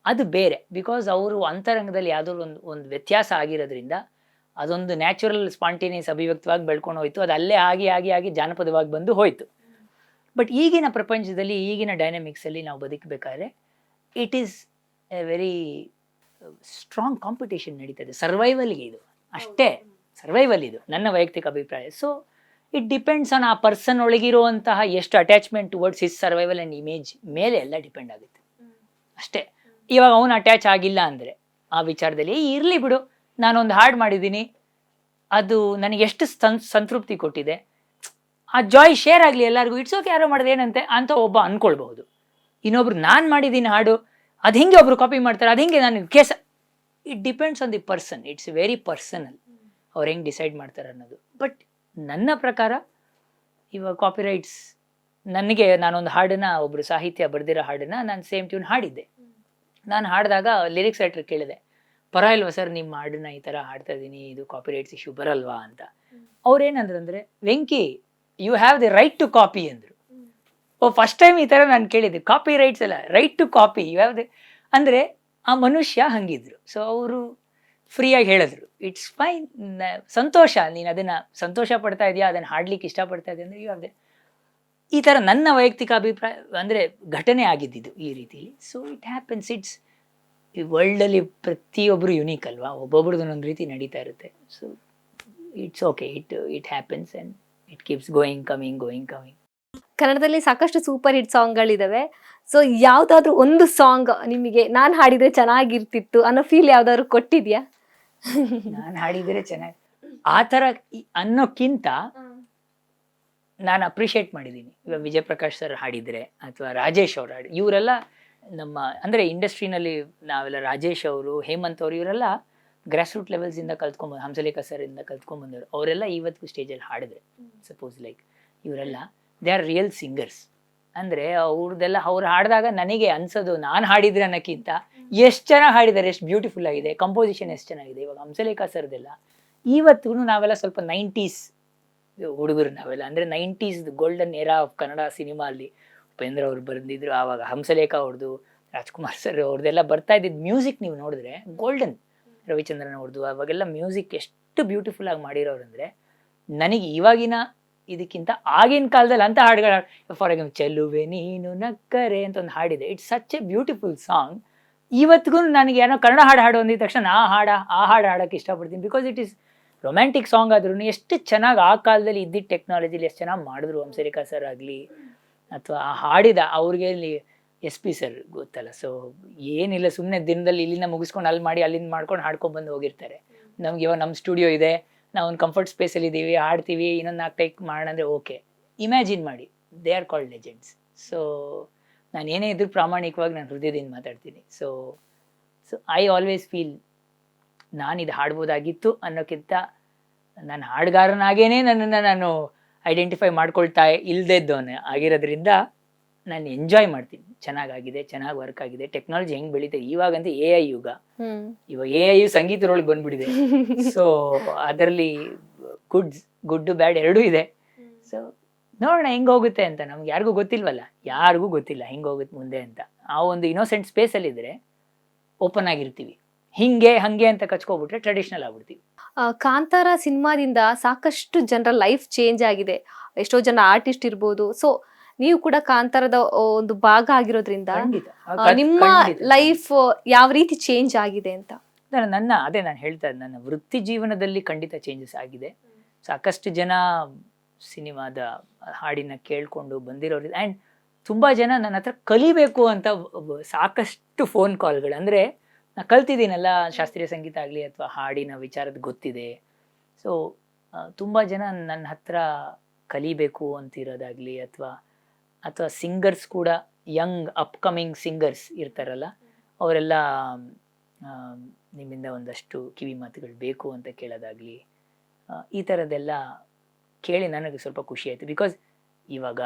ಅದು ಬೇರೆ, ಬಿಕಾಸ್ ಅವರು ಅಂತರಂಗದಲ್ಲಿ ಯಾವುದೋ ಒಂದು ವ್ಯತ್ಯಾಸ ಆಗಿರೋದ್ರಿಂದ ಅದೊಂದು ನ್ಯಾಚುರಲ್ ಸ್ಪಾಂಟೇನಿಯಸ್ ಅಭಿವ್ಯಕ್ತವಾಗಿ ಬೆಳ್ಕೊಂಡು ಹೋಯ್ತು. ಅದು ಅಲ್ಲೇ ಆಗಿ ಜಾನಪದವಾಗಿ ಬಂದು ಹೋಯ್ತು. ಬಟ್ ಈಗಿನ ಪ್ರಪಂಚದಲ್ಲಿ, ಈಗಿನ ಡೈನಮಿಕ್ಸಲ್ಲಿ ನಾವು ಬದುಕಬೇಕಾದ್ರೆ it is a very strong competition ನಡೀತದೆ. ಸರ್ವೈವಲ್ಗೆ ಇದು ಅಷ್ಟೇ, ಸರ್ವೈವಲ್ ಇದು ನನ್ನ ವೈಯಕ್ತಿಕ ಅಭಿಪ್ರಾಯ. ಸೊ ಇಟ್ ಡಿಪೆಂಡ್ಸ್ ಆನ್ ಆ ಪರ್ಸನ್ ಒಳಗಿರುವಂತಹ ಎಷ್ಟು attachment towards his survival and image ಮೇಲೆ ಎಲ್ಲ ಡಿಪೆಂಡ್ ಆಗುತ್ತೆ ಅಷ್ಟೇ. ಇವಾಗ ಅವನು ಅಟ್ಯಾಚ್ ಆಗಿಲ್ಲ ಅಂದರೆ ಆ ವಿಚಾರದಲ್ಲಿ ಇರಲಿ ಬಿಡು, ನಾನೊಂದು ಹಾಡು ಮಾಡಿದ್ದೀನಿ, ಅದು ನನಗೆ ಎಷ್ಟು ಸಂತೃಪ್ತಿ ಕೊಟ್ಟಿದೆ, ಆ ಜಾಯ್ ಶೇರ್ ಆಗಲಿ ಎಲ್ಲರಿಗೂ, ಇಟ್ಸ್ ಓಕೆ, ಯಾರೋ ಮಾಡೋದು ಏನಂತೆ ಅಂತ ಒಬ್ಬ ಅಂದ್ಕೊಳ್ಬಹುದು. ಇನ್ನೊಬ್ರು ನಾನು ಮಾಡಿದ್ದೀನಿ ಹಾಡು, ಅದು ಹಿಂಗೆ ಒಬ್ರು ಕಾಪಿ ಮಾಡ್ತಾರೆ, ಅದು ಹಿಂಗೆ ನಾನು ಕೇಸ. It depends on the person, it's very personal ಅವ್ರು ಹೆಂಗೆ ಡಿಸೈಡ್ ಮಾಡ್ತಾರೆ ಅನ್ನೋದು. ಬಟ್ ನನ್ನ ಪ್ರಕಾರ ಇವಾಗ ಕಾಪಿರೈಟ್ಸ್, ನನಗೆ ನಾನೊಂದು ಹಾಡನ್ನ, ಒಬ್ರು ಸಾಹಿತ್ಯ ಬರೆದಿರೋ ಹಾಡನ್ನ ನಾನು ಸೇಮ್ ಟ್ಯೂನ್ ಹಾಡಿದ್ದೆ. ನಾನು ಹಾಡಿದಾಗ ಲಿರಿಕ್ಸ್ ರೈಟರ್ ಕೇಳಿದೆ, ಪರವಾಗಿಲ್ವಾ ಸರ್ ನಿಮ್ಮ ಹಾಡನ್ನ ಈ ಥರ ಹಾಡ್ತಾ ಇದ್ದೀನಿ, ಇದು ಕಾಪಿರೈಟ್ಸ್ ಇಶ್ಯೂ ಬರಲ್ವಾ ಅಂತ. ಅವ್ರೇನಂದ್ರೆ, Venky you have the right to copy ಅಂದರು. ಫಸ್ಟ್ ಟೈಮ್ ಈ ಥರ ನಾನು ಕೇಳಿದ್ದೆ, ಕಾಪಿ ರೈಟ್ಸ್ ಅಲ್ಲ, right to copy you have the. ಅಂದರೆ ಆ ಮನುಷ್ಯ ಹಂಗಿದ್ರು. ಸೊ ಅವರು ಫ್ರೀಯಾಗಿ ಹೇಳಿದ್ರು, ಇಟ್ಸ್ ಫೈನ್, ಸಂತೋಷ, ನೀನು ಅದನ್ನು ಸಂತೋಷ ಪಡ್ತಾ ಇದೆಯಾ, ಅದನ್ನು ಹಾಡ್ಲಿಕ್ಕೆ ಇಷ್ಟಪಡ್ತಾ ಇದೆಯಾ ಅಂದರೆ ಯು ಹ್ಯಾವ್ ದಿ. ಈ ಥರ ನನ್ನ ವೈಯಕ್ತಿಕ ಅಭಿಪ್ರಾಯ ಅಂದರೆ ಘಟನೆ ಆಗಿದ್ದಿದ್ದು ಈ ರೀತಿಯಲ್ಲಿ. So it happens. ಇಟ್ಸ್ ಈ ವರ್ಲ್ಡಲ್ಲಿ ಪ್ರತಿಯೊಬ್ಬರು ಯುನೀಕ್ ಅಲ್ವಾ, ಒಬ್ಬೊಬ್ರದ್ದು ಒಂದೊಂದು ರೀತಿ ನಡೀತಾ ಇರುತ್ತೆ. So it's okay, it happens and it keeps going coming. ಕನ್ನಡದಲ್ಲಿ ಸಾಕಷ್ಟು ಸೂಪರ್ ಹಿಟ್ ಸಾಂಗ್ಗಳಿದಾವೆ. ಸೊ ಯಾವ್ದಾದ್ರು ಒಂದು ಸಾಂಗ್ ನಿಮಗೆ ನಾನು ಹಾಡಿದ್ರೆ ಚೆನ್ನಾಗಿರ್ತಿತ್ತು ಅನ್ನೋ ಫೀಲ್ ಯಾವ್ದಾದ್ರು ಕೊಟ್ಟಿದ್ಯಾ? ನಾನು ಹಾಡಿದರೆ ಚೆನ್ನಾಗಿ ಆ ಥರ ಅನ್ನೋಕ್ಕಿಂತ ನಾನು ಅಪ್ರಿಷಿಯೇಟ್ ಮಾಡಿದ್ದೀನಿ. ಇವಾಗ ವಿಜಯ್ ಪ್ರಕಾಶ್ ಸರ್ ಹಾಡಿದರೆ ಅಥವಾ ರಾಜೇಶ್ ಅವ್ರು ಇವರೆಲ್ಲ ನಮ್ಮ ಅಂದರೆ ಇಂಡಸ್ಟ್ರಿನಲ್ಲಿ ನಾವೆಲ್ಲ ರಾಜೇಶ್ ಅವರು, ಹೇಮಂತ್ ಅವರು, ಇವರೆಲ್ಲ ಗ್ರಾಸ್ ರೂಟ್ ಲೆವೆಲ್ಸಿಂದ ಕಲ್ತ್ಕೊಂಡ್ಬಂದು, ಹಂಸಲೇಖ ಸರಿಂದ ಕಲ್ತ್ಕೊಂಡ್ಬಂದವರು. ಅವರೆಲ್ಲ ಇವತ್ತಿಗೂ ಸ್ಟೇಜಲ್ಲಿ ಹಾಡಿದ್ರೆ, ಸಪೋಸ್ ಲೈಕ್ ಇವರೆಲ್ಲ ದೇ ಆರ್ ರಿಯಲ್ ಸಿಂಗರ್ಸ್. ಅಂದರೆ ಅವ್ರದ್ದೆಲ್ಲ ಅವ್ರು ಹಾಡಿದಾಗ ನನಗೆ ಅನ್ಸೋದು, ನಾನು ಹಾಡಿದ್ರೆ ಅನ್ನೋಕ್ಕಿಂತ ಎಷ್ಟು ಚೆನ್ನಾಗಿ ಹಾಡಿದ್ದಾರೆ, ಎಷ್ಟು ಬ್ಯೂಟಿಫುಲ್ ಆಗಿದೆ, ಕಂಪೋಸಿಷನ್ ಎಷ್ಟು ಚೆನ್ನಾಗಿದೆ. ಇವಾಗ ಹಂಸಲೇಖ ಸರ್ದೆಲ್ಲ ಇವತ್ತಿಗೂ ನಾವೆಲ್ಲ ಸ್ವಲ್ಪ 90s ಹುಡುಗರು ನಾವೆಲ್ಲ, ಅಂದರೆ 90s golden Era of Kannada cinema. ಅಲ್ಲಿ ಉಪೇಂದ್ರ ಅವ್ರು ಬಂದಿದ್ರು, ಆವಾಗ ಹಂಸಲೇಖ ಅವ್ರದ್ದು, ರಾಜ್ಕುಮಾರ್ ಸರ್ ಅವ್ರದ್ದೆಲ್ಲ ಬರ್ತಾ ಇದ್ದಿದ್ದು ಮ್ಯೂಸಿಕ್ ನೀವು ನೋಡಿದ್ರೆ ಗೋಲ್ಡನ್. ರವಿಚಂದ್ರನ್ ಅವ್ರದ್ದು ಅವಾಗೆಲ್ಲ ಮ್ಯೂಸಿಕ್ ಎಷ್ಟು ಬ್ಯೂಟಿಫುಲ್ ಆಗಿ ಮಾಡಿರೋರು ಅಂದರೆ, ನನಗೆ ಇವಾಗಿನ ಇದಕ್ಕಿಂತ ಆಗಿನ ಕಾಲದಲ್ಲಿ ಅಂತ ಹಾಡುಗಳು, ಫಾರ್ ಎಕ್ಸಾಂಪಲ್ ಚೆಲುವೆ ನೀನು ನಕ್ಕರೆ ಅಂತ ಒಂದು ಹಾಡಿದೆ, it's such A beautiful song. ಇವತ್ತಿಗೂ ನನಗೆ ಏನೋ ಕನ್ನಡ ಹಾಡು ಅಂದಿದ ತಕ್ಷಣ ಆ ಹಾಡು ಹಾಡೋಕ್ಕೆ ಇಷ್ಟಪಡ್ತೀನಿ. Because it is romantic song ಆದ್ರೂ ಎಷ್ಟು ಚೆನ್ನಾಗಿ ಆ ಕಾಲದಲ್ಲಿ ಇದ್ದಿದ್ದ ಟೆಕ್ನಾಲಜಿಲಿ ಎಷ್ಟು ಚೆನ್ನಾಗಿ ಮಾಡಿದ್ರು ಹಂಸಲೇಖ ಸರ್ ಆಗಲಿ, ಅಥವಾ ಆ ಹಾಡಿದ ಅವ್ರಿಗೆ ಅಲ್ಲಿ SP ಸರ್ ಗೊತ್ತಲ್ಲ. ಸೊ ಏನಿಲ್ಲ, ಸುಮ್ಮನೆ ದಿನದಲ್ಲಿ ಇಲ್ಲಿಂದ ಮುಗಿಸ್ಕೊಂಡು ಅಲ್ಲಿ ಮಾಡಿ, ಅಲ್ಲಿಂದ ಮಾಡ್ಕೊಂಡು ಹಾಡ್ಕೊಂಡು ಬಂದು ಹೋಗಿರ್ತಾರೆ. ನಮ್ಗೆ ಇವಾಗ ನಮ್ಮ ಸ್ಟುಡಿಯೋ ಇದೆ, ನಾವು ಒಂದು ಕಂಫರ್ಟ್ ಸ್ಪೇಸಲ್ಲಿ ಇದ್ದೀವಿ, ಹಾಡ್ತೀವಿ, ಇನ್ನೊಂದು 4 ಟೈಕ್ ಮಾಡೋಣ ಅಂದರೆ ಓಕೆ. ಇಮ್ಯಾಜಿನ್ ಮಾಡಿ, they are called legends. So ನಾನು ಏನೇ ಇದ್ರೂ ಪ್ರಾಮಾಣಿಕವಾಗಿ ನಾನು ಹೃದಯದಿಂದ ಮಾತಾಡ್ತೀನಿ. ಸೊ ಐ ಆಲ್ವೇಸ್ ಫೀಲ್ ನಾನು ಇದು ಹಾಡ್ಬೋದಾಗಿತ್ತು ಅನ್ನೋಕ್ಕಿಂತ ನಾನು ಹಾಡುಗಾರನಾಗೇನೆ ನನ್ನನ್ನು ನಾನು ಐಡೆಂಟಿಫೈ ಮಾಡ್ಕೊಳ್ತಾ ಇಲ್ಲದೆದ್ದವನೇ ಆಗಿರೋದ್ರಿಂದ ನಾನು ಎಂಜಾಯ್ ಮಾಡ್ತೀನಿ. ಚೆನ್ನಾಗಾಗಿದೆ, ಚೆನ್ನಾಗಿ ವರ್ಕ್ ಆಗಿದೆ. ಟೆಕ್ನಾಲಜಿ ಹೆಂಗೆ ಬೆಳೀತದೆ ಇವಾಗಂತ AI ಯುಗ. ಇವಾಗ AI ಸಂಗೀತದೊಳಗೆ ಬಂದ್ಬಿಟ್ಟಿದೆ. ಸೊ ಅದರಲ್ಲಿ ಗುಡ್ ಬ್ಯಾಡ್ ಎರಡೂ ಇದೆ. ಸೊ ನೋಡೋಣ ಹೆಂಗೆ ಹೋಗುತ್ತೆ ಅಂತ. ನಮ್ಗೆ ಯಾರಿಗೂ ಗೊತ್ತಿಲ್ವಲ್ಲ, ಯಾರಿಗೂ ಗೊತ್ತಿಲ್ಲ ಹೆಂಗೆ ಹೋಗುತ್ತೆ ಮುಂದೆ ಅಂತ. ಆ ಒಂದು ಇನ್ನೋಸೆಂಟ್ ಸ್ಪೇಸಲ್ಲಿದ್ದರೆ ಓಪನ್ ಆಗಿರ್ತೀವಿ. ಹಂಗೆ ಅಂತ ಕಚ್ಕೊಬಿಟ್ರೆ ಟ್ರೆಡಿಷನಲ್ ಆಗ್ಬಿಡ್ತೀವಿ. ಕಾಂತಾರ ಸಿನಿಮಾದಿಂದ ಸಾಕಷ್ಟು ಜನರ ಲೈಫ್ ಚೇಂಜ್ ಆಗಿದೆ. ಎಷ್ಟೋ ಜನ ಆರ್ಟಿಸ್ಟ್ ಇರ್ಬೋದು. ಸೊ ನೀವು ಕೂಡ ಕಾಂತಾರದ ಒಂದು ಭಾಗ ಆಗಿರೋದ್ರಿಂದ ನಿಮ್ಮ ಲೈಫ್ ಯಾವ ರೀತಿ ಚೇಂಜ್ ಆಗಿದೆ ಅಂತ? ನಾನು ಹೇಳ್ತಾ ಇದ್ದೆ, ನನ್ನ ವೃತ್ತಿ ಜೀವನದಲ್ಲಿ ಖಂಡಿತ ಚೇಂಜಸ್ ಆಗಿದೆ. ಸಾಕಷ್ಟು ಜನ ಸಿನಿಮಾದ ಹಾಡಿನ ಕೇಳ್ಕೊಂಡು ಬಂದಿರೋರು, ಆ್ಯಂಡ್ ತುಂಬ ಜನ ನನ್ನ ಹತ್ರ ಕಲಿಬೇಕು ಅಂತ ಸಾಕಷ್ಟು ಫೋನ್ ಕಾಲ್ಗಳು. ಅಂದರೆ ನಾನು ಕಲ್ತಿದ್ದೀನಲ್ಲ, ಶಾಸ್ತ್ರೀಯ ಸಂಗೀತ ಆಗಲಿ ಅಥವಾ ಹಾಡಿನ ವಿಚಾರದ ಗೊತ್ತಿದೆ. ಸೊ ತುಂಬ ಜನ ನನ್ನ ಹತ್ರ ಕಲಿಬೇಕು ಅಂತಿರೋದಾಗಲಿ ಅಥವಾ ಸಿಂಗರ್ಸ್ ಕೂಡ ಯಂಗ್ ಅಪ್ಕಮಿಂಗ್ ಸಿಂಗರ್ಸ್ ಇರ್ತಾರಲ್ಲ ಅವರೆಲ್ಲ ನಿಮ್ಮಿಂದ ಒಂದಷ್ಟು ಕಿವಿ ಮಾತುಗಳು ಬೇಕು ಅಂತ ಕೇಳೋದಾಗಲಿ ಈ ಥರದ್ದೆಲ್ಲ ಕೇಳಿ ನನಗೆ ಸ್ವಲ್ಪ ಖುಷಿ ಆಯಿತು. ಬಿಕಾಸ್ ಇವಾಗ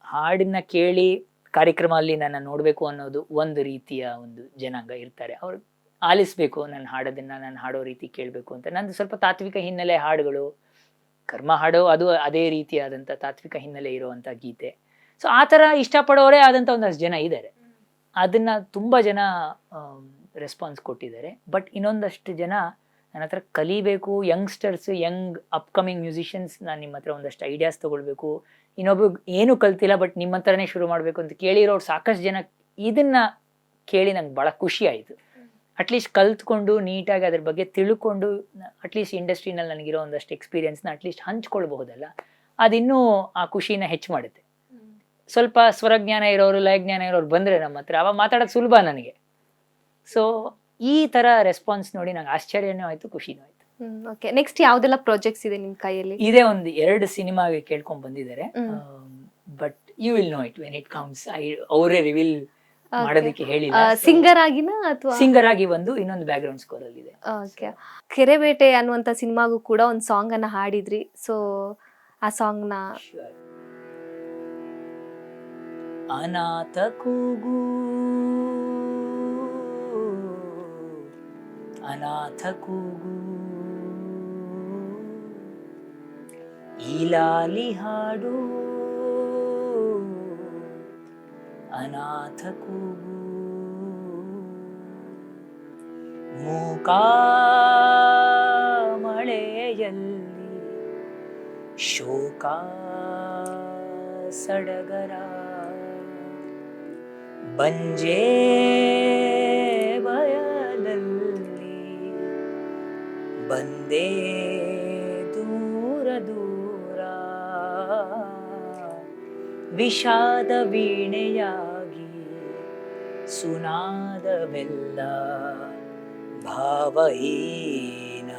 ಹಾಡನ್ನ ಕೇಳಿ ಕಾರ್ಯಕ್ರಮದಲ್ಲಿ ನನ್ನ ನೋಡಬೇಕು ಅನ್ನೋದು ಒಂದು ರೀತಿಯ ಒಂದು ಜನಾಂಗ ಇರ್ತಾರೆ. ಅವ್ರು ಆಲಿಸ್ಬೇಕು, ನನ್ನ ಹಾಡೋದನ್ನು ನಾನು ಹಾಡೋ ರೀತಿ ಕೇಳಬೇಕು ಅಂತ. ನಂದು ಸ್ವಲ್ಪ ತಾತ್ವಿಕ ಹಿನ್ನೆಲೆ ಹಾಡುಗಳು, ಕರ್ಮ ಹಾಡೋ ಅದು ಅದೇ ರೀತಿಯಾದಂಥ ತಾತ್ವಿಕ ಹಿನ್ನೆಲೆ ಇರುವಂಥ ಗೀತೆ. ಸೊ ಆ ಥರ ಇಷ್ಟಪಡೋರೇ ಆದಂಥ ಒಂದಷ್ಟು ಜನ ಇದ್ದಾರೆ. ಅದನ್ನು ತುಂಬ ಜನ ರೆಸ್ಪಾನ್ಸ್ ಕೊಟ್ಟಿದ್ದಾರೆ. ಬಟ್ ಇನ್ನೊಂದಷ್ಟು ಜನ ನನ್ನ ಹತ್ರ ಕಲಿಬೇಕು, ಯಂಗ್ಸ್ಟರ್ಸ್, ಯಂಗ್ ಅಪ್ಕಮಿಂಗ್ ಮ್ಯೂಸಿಷಿಯನ್ಸ್, ನಾನು ನಿಮ್ಮ ಹತ್ರ ಒಂದಷ್ಟು ಐಡಿಯಾಸ್ ತೊಗೊಳ್ಬೇಕು, ಇನ್ನೊಬ್ಬ ಏನು ಕಲ್ತಿಲ್ಲ ಬಟ್ ನಿಮ್ಮ ಹತ್ರನೇ ಶುರು ಮಾಡಬೇಕು ಅಂತ ಕೇಳಿರೋರು ಸಾಕಷ್ಟು ಜನ. ಇದನ್ನು ಕೇಳಿ ನಂಗೆ ಭಾಳ ಖುಷಿ ಆಯಿತು. ಅಟ್ಲೀಸ್ಟ್ ಕಲ್ತ್ಕೊಂಡು ನೀಟಾಗಿ ಅದ್ರ ಬಗ್ಗೆ ತಿಳ್ಕೊಂಡು ಅಟ್ಲೀಸ್ಟ್ ಇಂಡಸ್ಟ್ರಿನಲ್ಲಿ ನನಗಿರೋ ಒಂದಷ್ಟು ಎಕ್ಸ್ಪೀರಿಯನ್ಸ್ನ ಅಟ್ಲೀಸ್ಟ್ ಹಂಚ್ಕೊಳ್ಬಹುದಲ್ಲ, ಅದಿನ್ನೂ ಆ ಖುಷಿನ ಹೆಚ್ಚು ಮಾಡುತ್ತೆ. ಸ್ವಲ್ಪ ಸ್ವರಜ್ಞಾನ ಇರೋರು, ಲಯಜ್ಞಾನ ಇರೋರು ಬಂದರೆ ನಮ್ಮ ಹತ್ರ ಅವಾಗ ಮಾತಾಡೋದು ಸುಲಭ ನನಗೆ. ಸೊ ಈ ಥರ ರೆಸ್ಪಾನ್ಸ್ ನೋಡಿ ನಂಗೆ ಆಶ್ಚರ್ಯನೂ ಆಯಿತು, ಖುಷಿನೂ ಆಯಿತು. ಓಕೆ, ನೆಕ್ಸ್ಟ್ ಯಾವುದೆಲ್ಲ ಪ್ರಾಜೆಕ್ಟ್ಸ್ ಇದೆ ನಿಮ್ಮ ಕೈಯಲ್ಲಿ? ಇದೇ ಒಂದು 2 ಸಿನಿಮಾಗೆ ಕೇಳ್ಕೊಂಡು ಬಂದಿದ್ದಾರೆ. But you will know it when it comes. ಅವರೇ ರಿವೀಲ್ ಮಾಡೋದಕ್ಕೆ ಹೇಳಿಲ್ಲ. ಸಿಂಗರ್ ಆಗಿನ ಅಥವಾ ಸಿಂಗರ್ ಆಗಿ ಒಂದು, ಇನ್ನೊಂದು ಬ್ಯಾಕ್ಗ್ರೌಂಡ್ ಸ್ಕೋರ್ ಅಲ್ಲಿ ಇದೆ. ಓಕೆ, ಕೆರೆಬೇಟೆ ಅನ್ನುವಂಥ ಸಿನಿಮಾಗೂ ಕೂಡ ಒಂದು ಸಾಂಗ್ ಅನ್ನ ಹಾಡಿದ್ರಿ. ಸೊ ಆ ಸಾಂಗ್ ನ ಅನಾಥ ಕೂಗು ಅನಾಥ ಕೂಗು ಈಲಾಲಿ ಹಾಡು ಅನಾಥ ಕೂಗು ಮೂಕ ಮಳೆಯಲ್ಲಿ ಶೋಕ ಸಡಗರ ಬಂಜೆ ಬಯಲಲ್ಲಿ ಬಂದೇ ದೂರ ದೂರ ವಿಷಾದ ವೀಣೆಯಾಗಿ ಸುನಾದ ಬೆಲ್ಲ ಭಾವಹೀನ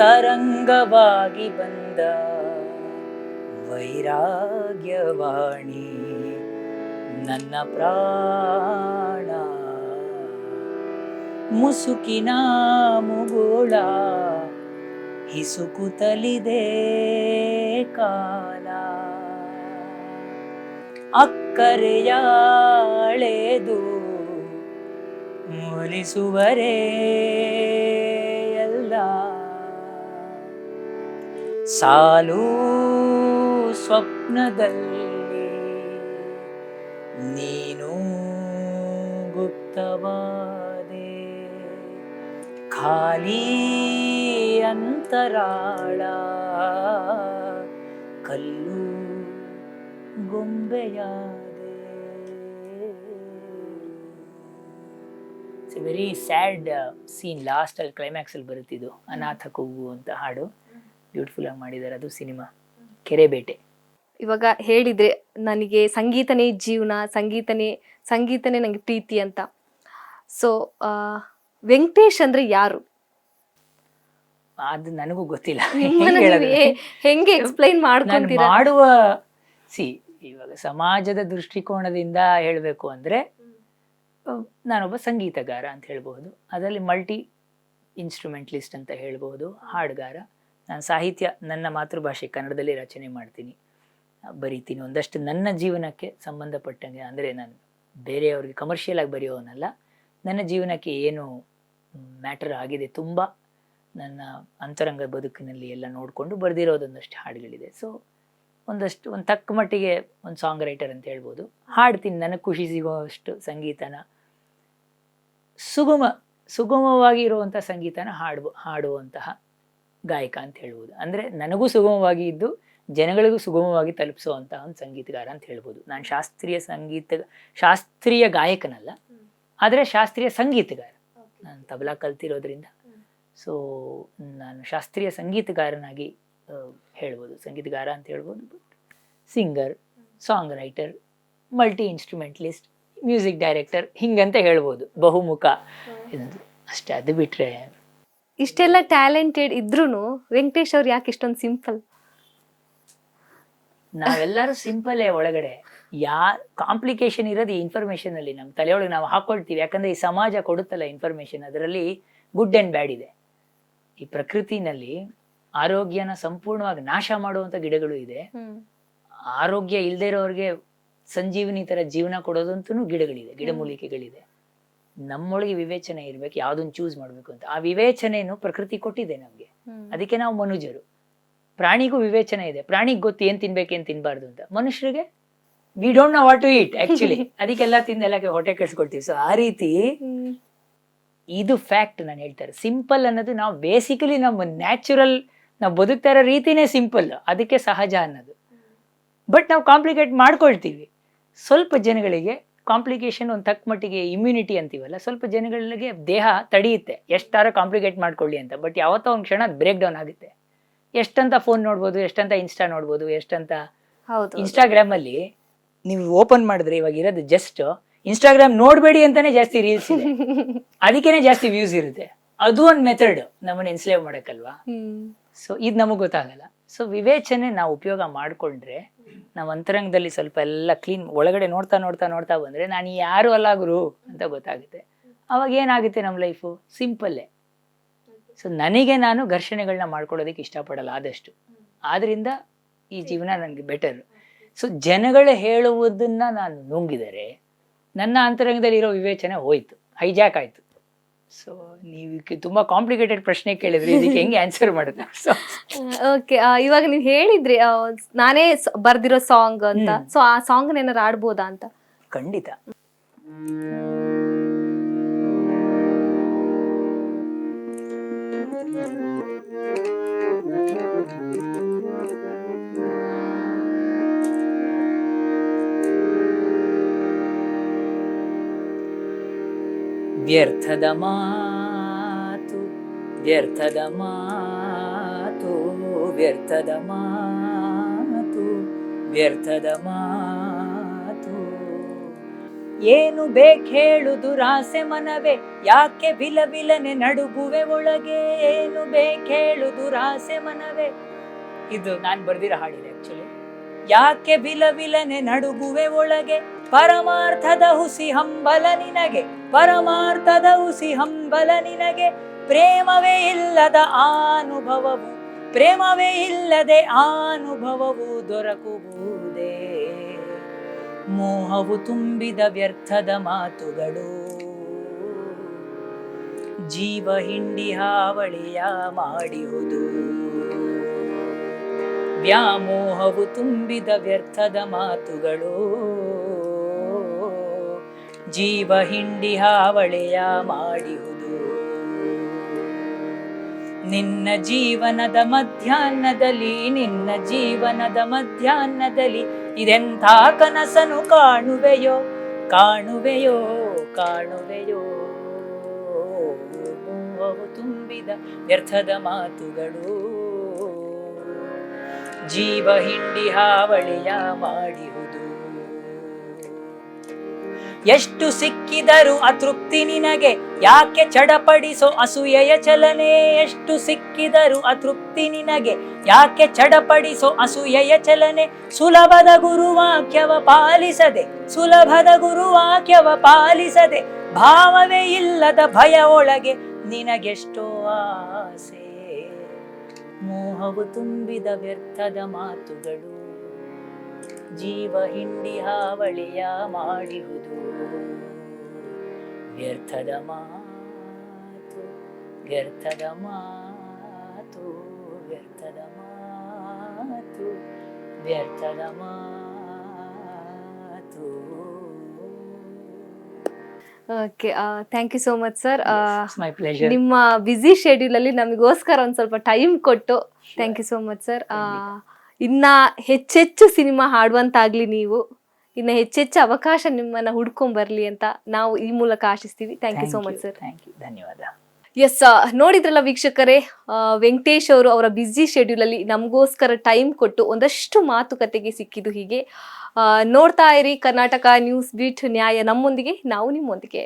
ತರಂಗವಾಗಿ ಬಂದ ವೈರಾಗ್ಯವಾಣಿ ನನ್ನ ಪ್ರಾಣ ಮುಸುಕಿನ ಮುಗುಳ ಹಿಸುಕುತ್ತಲಿದೆ ಕಾಲ ಅಕ್ಕರೆಯಾಳೆದು ಮುಲಿಸುವರೇ ಎಲ್ಲ ಸಾಲು ಸ್ವಪ್ನದಲ್ಲಿ ನೀನು ಗುಪ್ತವಾದೆ ಖಾಲಿ ಅಂತರಾಳ ಕಲ್ಲು ಗೊಂಬೆಯಾದೆ. It's a very sad scene. Last ಅಲ್ಲಿ ಕ್ಲೈಮ್ಯಾಕ್ಸ್ ಅಲ್ಲಿ ಬರುತ್ತಿದ್ದು ಅನಾಥ ಕೂಗು ಅಂತ ಹಾಡು ಬ್ಯೂಟಿಫುಲ್ ಆಗಿ ಮಾಡಿದ್ದಾರೆ. ಅದು ಸಿನಿಮಾ ಕೆರೆಬೇಟೆ. ಇವಾಗ ಹೇಳಿದ್ರೆ ನನಗೆ ಸಂಗೀತನೇ ಜೀವನ, ಸಂಗೀತನೇ ನನಗೆ ಪ್ರೀತಿ ಅಂತ. ಸೊ ವೆಂಕಟೇಶ್ ಅಂದ್ರೆ ಯಾರು? ಅದು ನನಗೂ ಗೊತ್ತಿಲ್ಲ. ಹೆಂಗೆ ಎಕ್ಸ್ಪ್ಲೈನ್ ಮಾಡ್ಕೊಂತೀರಾ? ಮಾಡುವ ಇವಾಗ ಸಮಾಜದ ದೃಷ್ಟಿಕೋನದಿಂದ ಹೇಳಬೇಕು ಅಂದ್ರೆ ನಾನೊಬ್ಬ ಸಂಗೀತಗಾರ ಅಂತ ಹೇಳ್ಬಹುದು. ಅದರಲ್ಲಿ ಮಲ್ಟಿ ಇನ್ಸ್ಟ್ರೂಮೆಂಟ್ಲಿಸ್ಟ್ ಅಂತ ಹೇಳ್ಬಹುದು, ಹಾಡುಗಾರ. ನಾನು ಸಾಹಿತ್ಯ ನನ್ನ ಮಾತೃಭಾಷೆ ಕನ್ನಡದಲ್ಲಿ ರಚನೆ ಮಾಡ್ತೀನಿ, ಬರೀತೀನಿ. ಒಂದಷ್ಟು ನನ್ನ ಜೀವನಕ್ಕೆ ಸಂಬಂಧಪಟ್ಟಂಗೆ, ಅಂದರೆ ನಾನು ಬೇರೆಯವ್ರಿಗೆ ಕಮರ್ಷಿಯಲ್ ಆಗಿ ಬರೆಯೋನಲ್ಲ, ನನ್ನ ಜೀವನಕ್ಕೆ ಏನು ಮ್ಯಾಟರ್ ಆಗಿದೆ ತುಂಬ ನನ್ನ ಅಂತರಂಗ ಬದುಕಿನಲ್ಲಿ ಎಲ್ಲ ನೋಡಿಕೊಂಡು ಬರೆದಿರೋದೊಂದಷ್ಟು ಹಾಡುಗಳಿದೆ. ಸೊ ಒಂದು ತಕ್ಕ ಮಟ್ಟಿಗೆ ಒಂದು ಸಾಂಗ್ ರೈಟರ್ ಅಂತ ಹೇಳ್ಬೋದು. ಹಾಡ್ತೀನಿ, ನನಗೆ ಖುಷಿ ಸಿಗುವಷ್ಟು ಸಂಗೀತನ, ಸುಗಮವಾಗಿ ಇರುವಂಥ ಸಂಗೀತನ ಹಾಡುವಂತಹ ಗಾಯಕ ಅಂತ ಹೇಳ್ಬೋದು. ಅಂದರೆ ನನಗೂ ಸುಗಮವಾಗಿ ಇದ್ದು ಜನಗಳಿಗೂ ಸುಗಮವಾಗಿ ತಲುಪಿಸುವಂತಹ ಒಂದು ಸಂಗೀತಗಾರ ಅಂತ ಹೇಳ್ಬೋದು. ನಾನು ಶಾಸ್ತ್ರೀಯ ಗಾಯಕನಲ್ಲ, ಆದರೆ ಶಾಸ್ತ್ರೀಯ ಸಂಗೀತಗಾರ. ನಾನು ತಬಲಾ ಕಲ್ತಿರೋದ್ರಿಂದ ಸೊ ನಾನು ಶಾಸ್ತ್ರೀಯ ಸಂಗೀತಗಾರನಾಗಿ ಹೇಳ್ಬೋದು, ಸಂಗೀತಗಾರ ಅಂತ ಹೇಳ್ಬೋದು. Singer, songwriter, multi instrumentalist, music director, ಹಿಂಗಂತ ಹೇಳ್ಬೋದು, ಬಹುಮುಖ ಇದಂತ ಅಷ್ಟೇ. ಅದು ಬಿಟ್ಟರೆ ಇಷ್ಟೆಲ್ಲ ಟ್ಯಾಲೆಂಟೆಡ್ ಇದ್ರೂನು ವೆಂಕಟೇಶ್ ಅವ್ರು ಯಾಕೆ ಇಷ್ಟೊಂದು ಸಿಂಪಲ್? ನಾವೆಲ್ಲರೂ ಸಿಂಪಲ್ ಒಳಗಡೆ. ಕಾಂಪ್ಲಿಕೇಶನ್ ಇರೋದು ಈ ಇನ್ಫಾರ್ಮೇಶನ್ ಅಲ್ಲಿ, ನಮ್ಮ ತಲೆಯೊಳಗೆ ನಾವು ಹಾಕೊಳ್ತೀವಿ. ಯಾಕಂದ್ರೆ ಈ ಸಮಾಜ ಕೊಡುತ್ತಲ್ಲ ಇನ್ಫಾರ್ಮೇಶನ್, ಅದರಲ್ಲಿ ಗುಡ್ ಅಂಡ್ ಬ್ಯಾಡ್ ಇದೆ. ಈ ಪ್ರಕೃತಿನಲ್ಲಿ ಆರೋಗ್ಯನ ಸಂಪೂರ್ಣವಾಗಿ ನಾಶ ಮಾಡುವಂತ ಗಿಡಗಳು ಇದೆ, ಆರೋಗ್ಯ ಇಲ್ದೇ ಇರೋರಿಗೆ ಸಂಜೀವನಿ ತರ ಜೀವನ ಕೊಡೋದಂತೂ ಗಿಡಗಳಿದೆ, ಗಿಡಮೂಲಿಕೆಗಳಿದೆ. ನಮ್ಮೊಳಗೆ ವಿವೇಚನೆ ಇರ್ಬೇಕು, ಯಾವ್ದನ್ನ ಚೂಸ್ ಮಾಡ್ಬೇಕು ಅಂತ. ಆ ವಿವೇಚನೆಯನ್ನು ಪ್ರಕೃತಿ ಕೊಟ್ಟಿದೆ ನಮ್ಗೆ, ಅದಕ್ಕೆ ನಾವು ಮನುಜರು. ಪ್ರಾಣಿಗೂ ವಿವೇಚನೆ ಇದೆ, ಪ್ರಾಣಿಗೆ ಗೊತ್ತು ಏನ್ ತಿನ್ಬೇಕು ಏನ್ ತಿನ್ಬಾರ್ದು ಅಂತ. ಮನುಷ್ಯರಿಗೆ we don't know what to eat actually, ಅದಕ್ಕೆಲ್ಲ ತಿಂದೆಲ್ಲಕ್ಕೆ ಹೊಟ್ಟೆ ಕೆಡಿಸ್ಕೊಳ್ತೀವಿ. ಸೊ ಆ ರೀತಿ ಇದು ಫ್ಯಾಕ್ಟ್. ನಾನು ಹೇಳ್ತಾರೆ ಸಿಂಪಲ್ ಅನ್ನೋದು ನಾವು ಬೇಸಿಕಲಿ ನಮ್ಮ ನ್ಯಾಚುರಲ್, ನಾವು ಬದುಕ್ತಾ ಇರೋ ರೀತಿನೇ ಸಿಂಪಲ್, ಅದಕ್ಕೆ ಸಹಜ ಅನ್ನೋದು. ಬಟ್ ನಾವು ಕಾಂಪ್ಲಿಕೇಟ್ ಮಾಡ್ಕೊಳ್ತೀವಿ. ಸ್ವಲ್ಪ ಜನಗಳಿಗೆ ಕಾಂಪ್ಲಿಕೇಶನ್ ಒಂದು ತಕ್ಕ ಮಟ್ಟಿಗೆ ಇಮ್ಯುನಿಟಿ ಅಂತೀವಲ್ಲ, ಸ್ವಲ್ಪ ಜನಗಳಿಗೆ ದೇಹ ತಡೆಯುತ್ತೆ ಎಷ್ಟಾರ ಕಾಂಪ್ಲಿಕೇಟ್ ಮಾಡ್ಕೊಳ್ಳಿ ಅಂತ. ಬಟ್ ಯಾವತ್ತೋ ಒಂದು ಕ್ಷಣ ಬ್ರೇಕ್ ಡೌನ್ ಆಗುತ್ತೆ. ಎಷ್ಟಂತ ಫೋನ್ ನೋಡ್ಬೋದು, ಎಷ್ಟಂತ ಇನ್ಸ್ಟಾ ನೋಡ್ಬೋದು, ಎಷ್ಟಂತ. ಇನ್ಸ್ಟಾಗ್ರಾಮ್ ಅಲ್ಲಿ ನೀವು ಓಪನ್ ಮಾಡಿದ್ರೆ ಇವಾಗ ಇರೋದು ಜಸ್ಟ್ ಇನ್ಸ್ಟಾಗ್ರಾಮ್ ನೋಡ್ಬೇಡಿ ಅಂತಾನೆ ಜಾಸ್ತಿ ರೀಲ್ಸ್ ಇದೆ, ಅದಕ್ಕೇನೆ ಜಾಸ್ತಿ ವ್ಯೂಸ್ ಇರುತ್ತೆ. ಅದು ಒಂದು ಮೆಥಡ್ ನಮ್ಮನ್ನ ಎನ್ಸ್ಲೇವ್ ಮಾಡಕ್ಕಲ್ವಾ. ಸೊ ಇದು ನಮಗ್ ಗೊತ್ತಾಗಲ್ಲ. ಸೊ ವಿವೇಚನೆ ನಾವು ಉಪಯೋಗ ಮಾಡ್ಕೊಂಡ್ರೆ ನಾವು ಅಂತರಂಗದಲ್ಲಿ ಸ್ವಲ್ಪ ಎಲ್ಲ ಕ್ಲೀನ್, ಒಳಗಡೆ ನೋಡ್ತಾ ನೋಡ್ತಾ ನೋಡ್ತಾ ಬಂದ್ರೆ ನಾನು ಯಾರು ಅಲ್ಲ ಗುರು ಅಂತ ಗೊತ್ತಾಗುತ್ತೆ. ಅವಾಗ ಏನಾಗುತ್ತೆ ನಮ್ಮ ಲೈಫು ಸಿಂಪಲ್ಲೇ. ಸೊ ನನಗೆ ನಾನು ಘರ್ಷಣೆಗಳನ್ನ ಮಾಡ್ಕೊಳ್ಳೋದಕ್ಕೆ ಇಷ್ಟಪಡಲ್ಲ ಆದಷ್ಟು, ಆದ್ರಿಂದ ಈ ಜೀವನ ನನಗೆ ಬೆಟರ್. ಸೊ ಜನಗಳು ಹೇಳುವುದನ್ನ ನಾನು ನುಂಗಿದರೆ ನನ್ನ ಅಂತರಂಗದಲ್ಲಿ ಇರೋ ವಿವೇಚನೆ ಹೋಯ್ತು, ಹೈಜಾಕ್ ಆಯ್ತು. ಸೊ ನೀವು ತುಂಬಾ ಕಾಂಪ್ಲಿಕೇಟೆಡ್ ಪ್ರಶ್ನೆ ಕೇಳಿದ್ರಿ, ಇದಕ್ಕೆ ಹೆಂಗೆ ಆನ್ಸರ್ ಮಾಡುತ್ತೆ? ಓಕೆ, ಇವಾಗ ನೀವು ಹೇಳಿದ್ರಿ ನಾನೇ ಬರ್ದಿರೋ ಸಾಂಗ್ ಅಂತ. ಸೊ ಆ ಸಾಂಗ್ ಏನಾರು ಆಡ್ಬೋದಾ ಅಂತ? ಖಂಡಿತ. ವ್ಯರ್ಥದ ಮಾತು, ವ್ಯರ್ಥದ ಮಾತು, ವ್ಯರ್ಥದ ಮಾತು, ವ್ಯರ್ಥದ ಮಾತು. ಏನು ಬೇಕೇಳು ದುರಾಸೆ ಮನವೇ, ಯಾಕೆ ವಿಲವಿಲನೆ ನಡುಗುವೆ ಒಳಗೆ. ಏನು ಬೇಕೇಳು ದುರಾಸೆ ಮನವೇ, ಇದು ನಾನು ಬರ್ದಿರೋ ಹಾಡಿದೆ ಆಕ್ಚುಲಿ. ಯಾಕೆ ವಿಲವಿಲನೆ ನಡುಗುವೆ ಒಳಗೆ, ಪರಮಾರ್ಥದ ಹುಸಿ ಹಂಬಲ ನಿನಗೆ, ಪರಮಾರ್ಥದ ಹುಸಿ ಹಂಬಲ ನಿನಗೆ. ಪ್ರೇಮವೇ ಇಲ್ಲದ ಅನುಭವವು, ಪ್ರೇಮವೇ ಇಲ್ಲದೆ ಅನುಭವವು ದೊರಕುವುದೇ. ಮೋಹವು ತುಂಬಿದ ವ್ಯರ್ಥದ ಮಾತುಗಳು, ಜೀವ ಹಿಂಡಿ ಹಾವಳಿಯ ಮಾಡಿಹುದು. ವ್ಯಾಮೋಹವು ತುಂಬಿದ ವ್ಯರ್ಥದ ಮಾತುಗಳು, ಜೀವ ಹಿಂಡಿ ಹಾವಳಿಯ ಮಾಡಿಹುದು. ನಿನ್ನ ಜೀವನದ ಮಧ್ಯಾಹ್ನದಲ್ಲಿ, ನಿನ್ನ ಜೀವನದ ಮಧ್ಯಾಹ್ನದಲ್ಲಿ ಇದೆಂಥ ಕನಸನು ಕಾಣುವೆಯೋ, ಕಾಣುವೆಯೋ, ಕಾಣುವೆಯೋ. ಮೋಹವು ತುಂಬಿದ ವ್ಯರ್ಥದ ಮಾತುಗಳು, ಜೀವ ಹಿಂಡಿ ಹಾವಳಿಯ ಮಾಡಿಹುದು. ಎಷ್ಟು ಸಿಕ್ಕಿದರೂ ಅತೃಪ್ತಿ ನಿನಗೆ, ಯಾಕೆ ಚಡಪಡಿಸೋ ಅಸೂಯೆಯ ಚಲನೆ. ಎಷ್ಟು ಸಿಕ್ಕಿದರೂ ಅತೃಪ್ತಿ ನಿನಗೆ, ಯಾಕೆ ಚಡಪಡಿಸೋ ಅಸೂಯೆಯ ಚಲನೆ. ಸುಲಭದ ಗುರುವಾಕ್ಯವ ಪಾಲಿಸದೆ, ಸುಲಭದ ಗುರುವಾಕ್ಯವ ಪಾಲಿಸದೆ. ಭಾವವೇ ಇಲ್ಲದ ಭಯ ಒಳಗೆ ನಿನಗೆಷ್ಟೋ ಆಸೆ. ಮೋಹವು ತುಂಬಿದ ವ್ಯರ್ಥದ ಮಾತುಗಳು, ಜೀವ ಹಿಂಡಿ ಹಾವಳಿಯ ಮಾಡಿಹುದು. ವ್ಯರ್ಥದ ಮಾತು, ವ್ಯರ್ಥದ ಮಾತು, ವ್ಯರ್ಥದ ಮಾತು, ವ್ಯರ್ಥದ ಮಾತು. Okay, thank you so much sir. My pleasure. ನಿಮ್ಮ ಬ್ಯುಸಿ ಶೆಡ್ಯೂಲ್ ಅಲ್ಲಿ ನಮಗೋಸ್ಕರ ಒಂದ್ ಸ್ವಲ್ಪ ಟೈಮ್ ಕೊಟ್ಟು thank you so much sir. ಇನ್ನ ಹೆಚ್ಚೆಚ್ಚು ಸಿನಿಮಾ ಹಾಡುವಂತಾಗ್ಲಿ, ನೀವು ಇನ್ನ ಹೆಚ್ಚೆಚ್ಚು ಅವಕಾಶ ನಿಮ್ಮನ್ನ ಹುಡ್ಕೊಂಡ್ ಬರ್ಲಿ ಅಂತ ನಾವು ಈ ಮೂಲಕ ಆಶಿಸ್ತೀವಿ. Thank you so much sir. Thank you, ಧನ್ಯವಾದ. ಎಸ್, ನೋಡಿದ್ರಲ್ಲ ವೀಕ್ಷಕರೇ, ವೆಂಕಟೇಶ್ ಅವರು ಅವರ ಬ್ಯುಸಿ ಶೆಡ್ಯೂಲ್ ಅಲ್ಲಿ ನಮಗೋಸ್ಕರ ಟೈಮ್ ಕೊಟ್ಟು ಒಂದಷ್ಟು ಮಾತುಕತೆಗೆ ಸಿಕ್ಕಿದ್ದು ಹೀಗೆ. ನೋಡ್ತಾ ಇರಿ ಕರ್ನಾಟಕ ನ್ಯೂಸ್ ಬೀಟ್, ನ್ಯಾಯ ನಮ್ಮೊಂದಿಗೆ, ನಾವು ನಿಮ್ಮೊಂದಿಗೆ.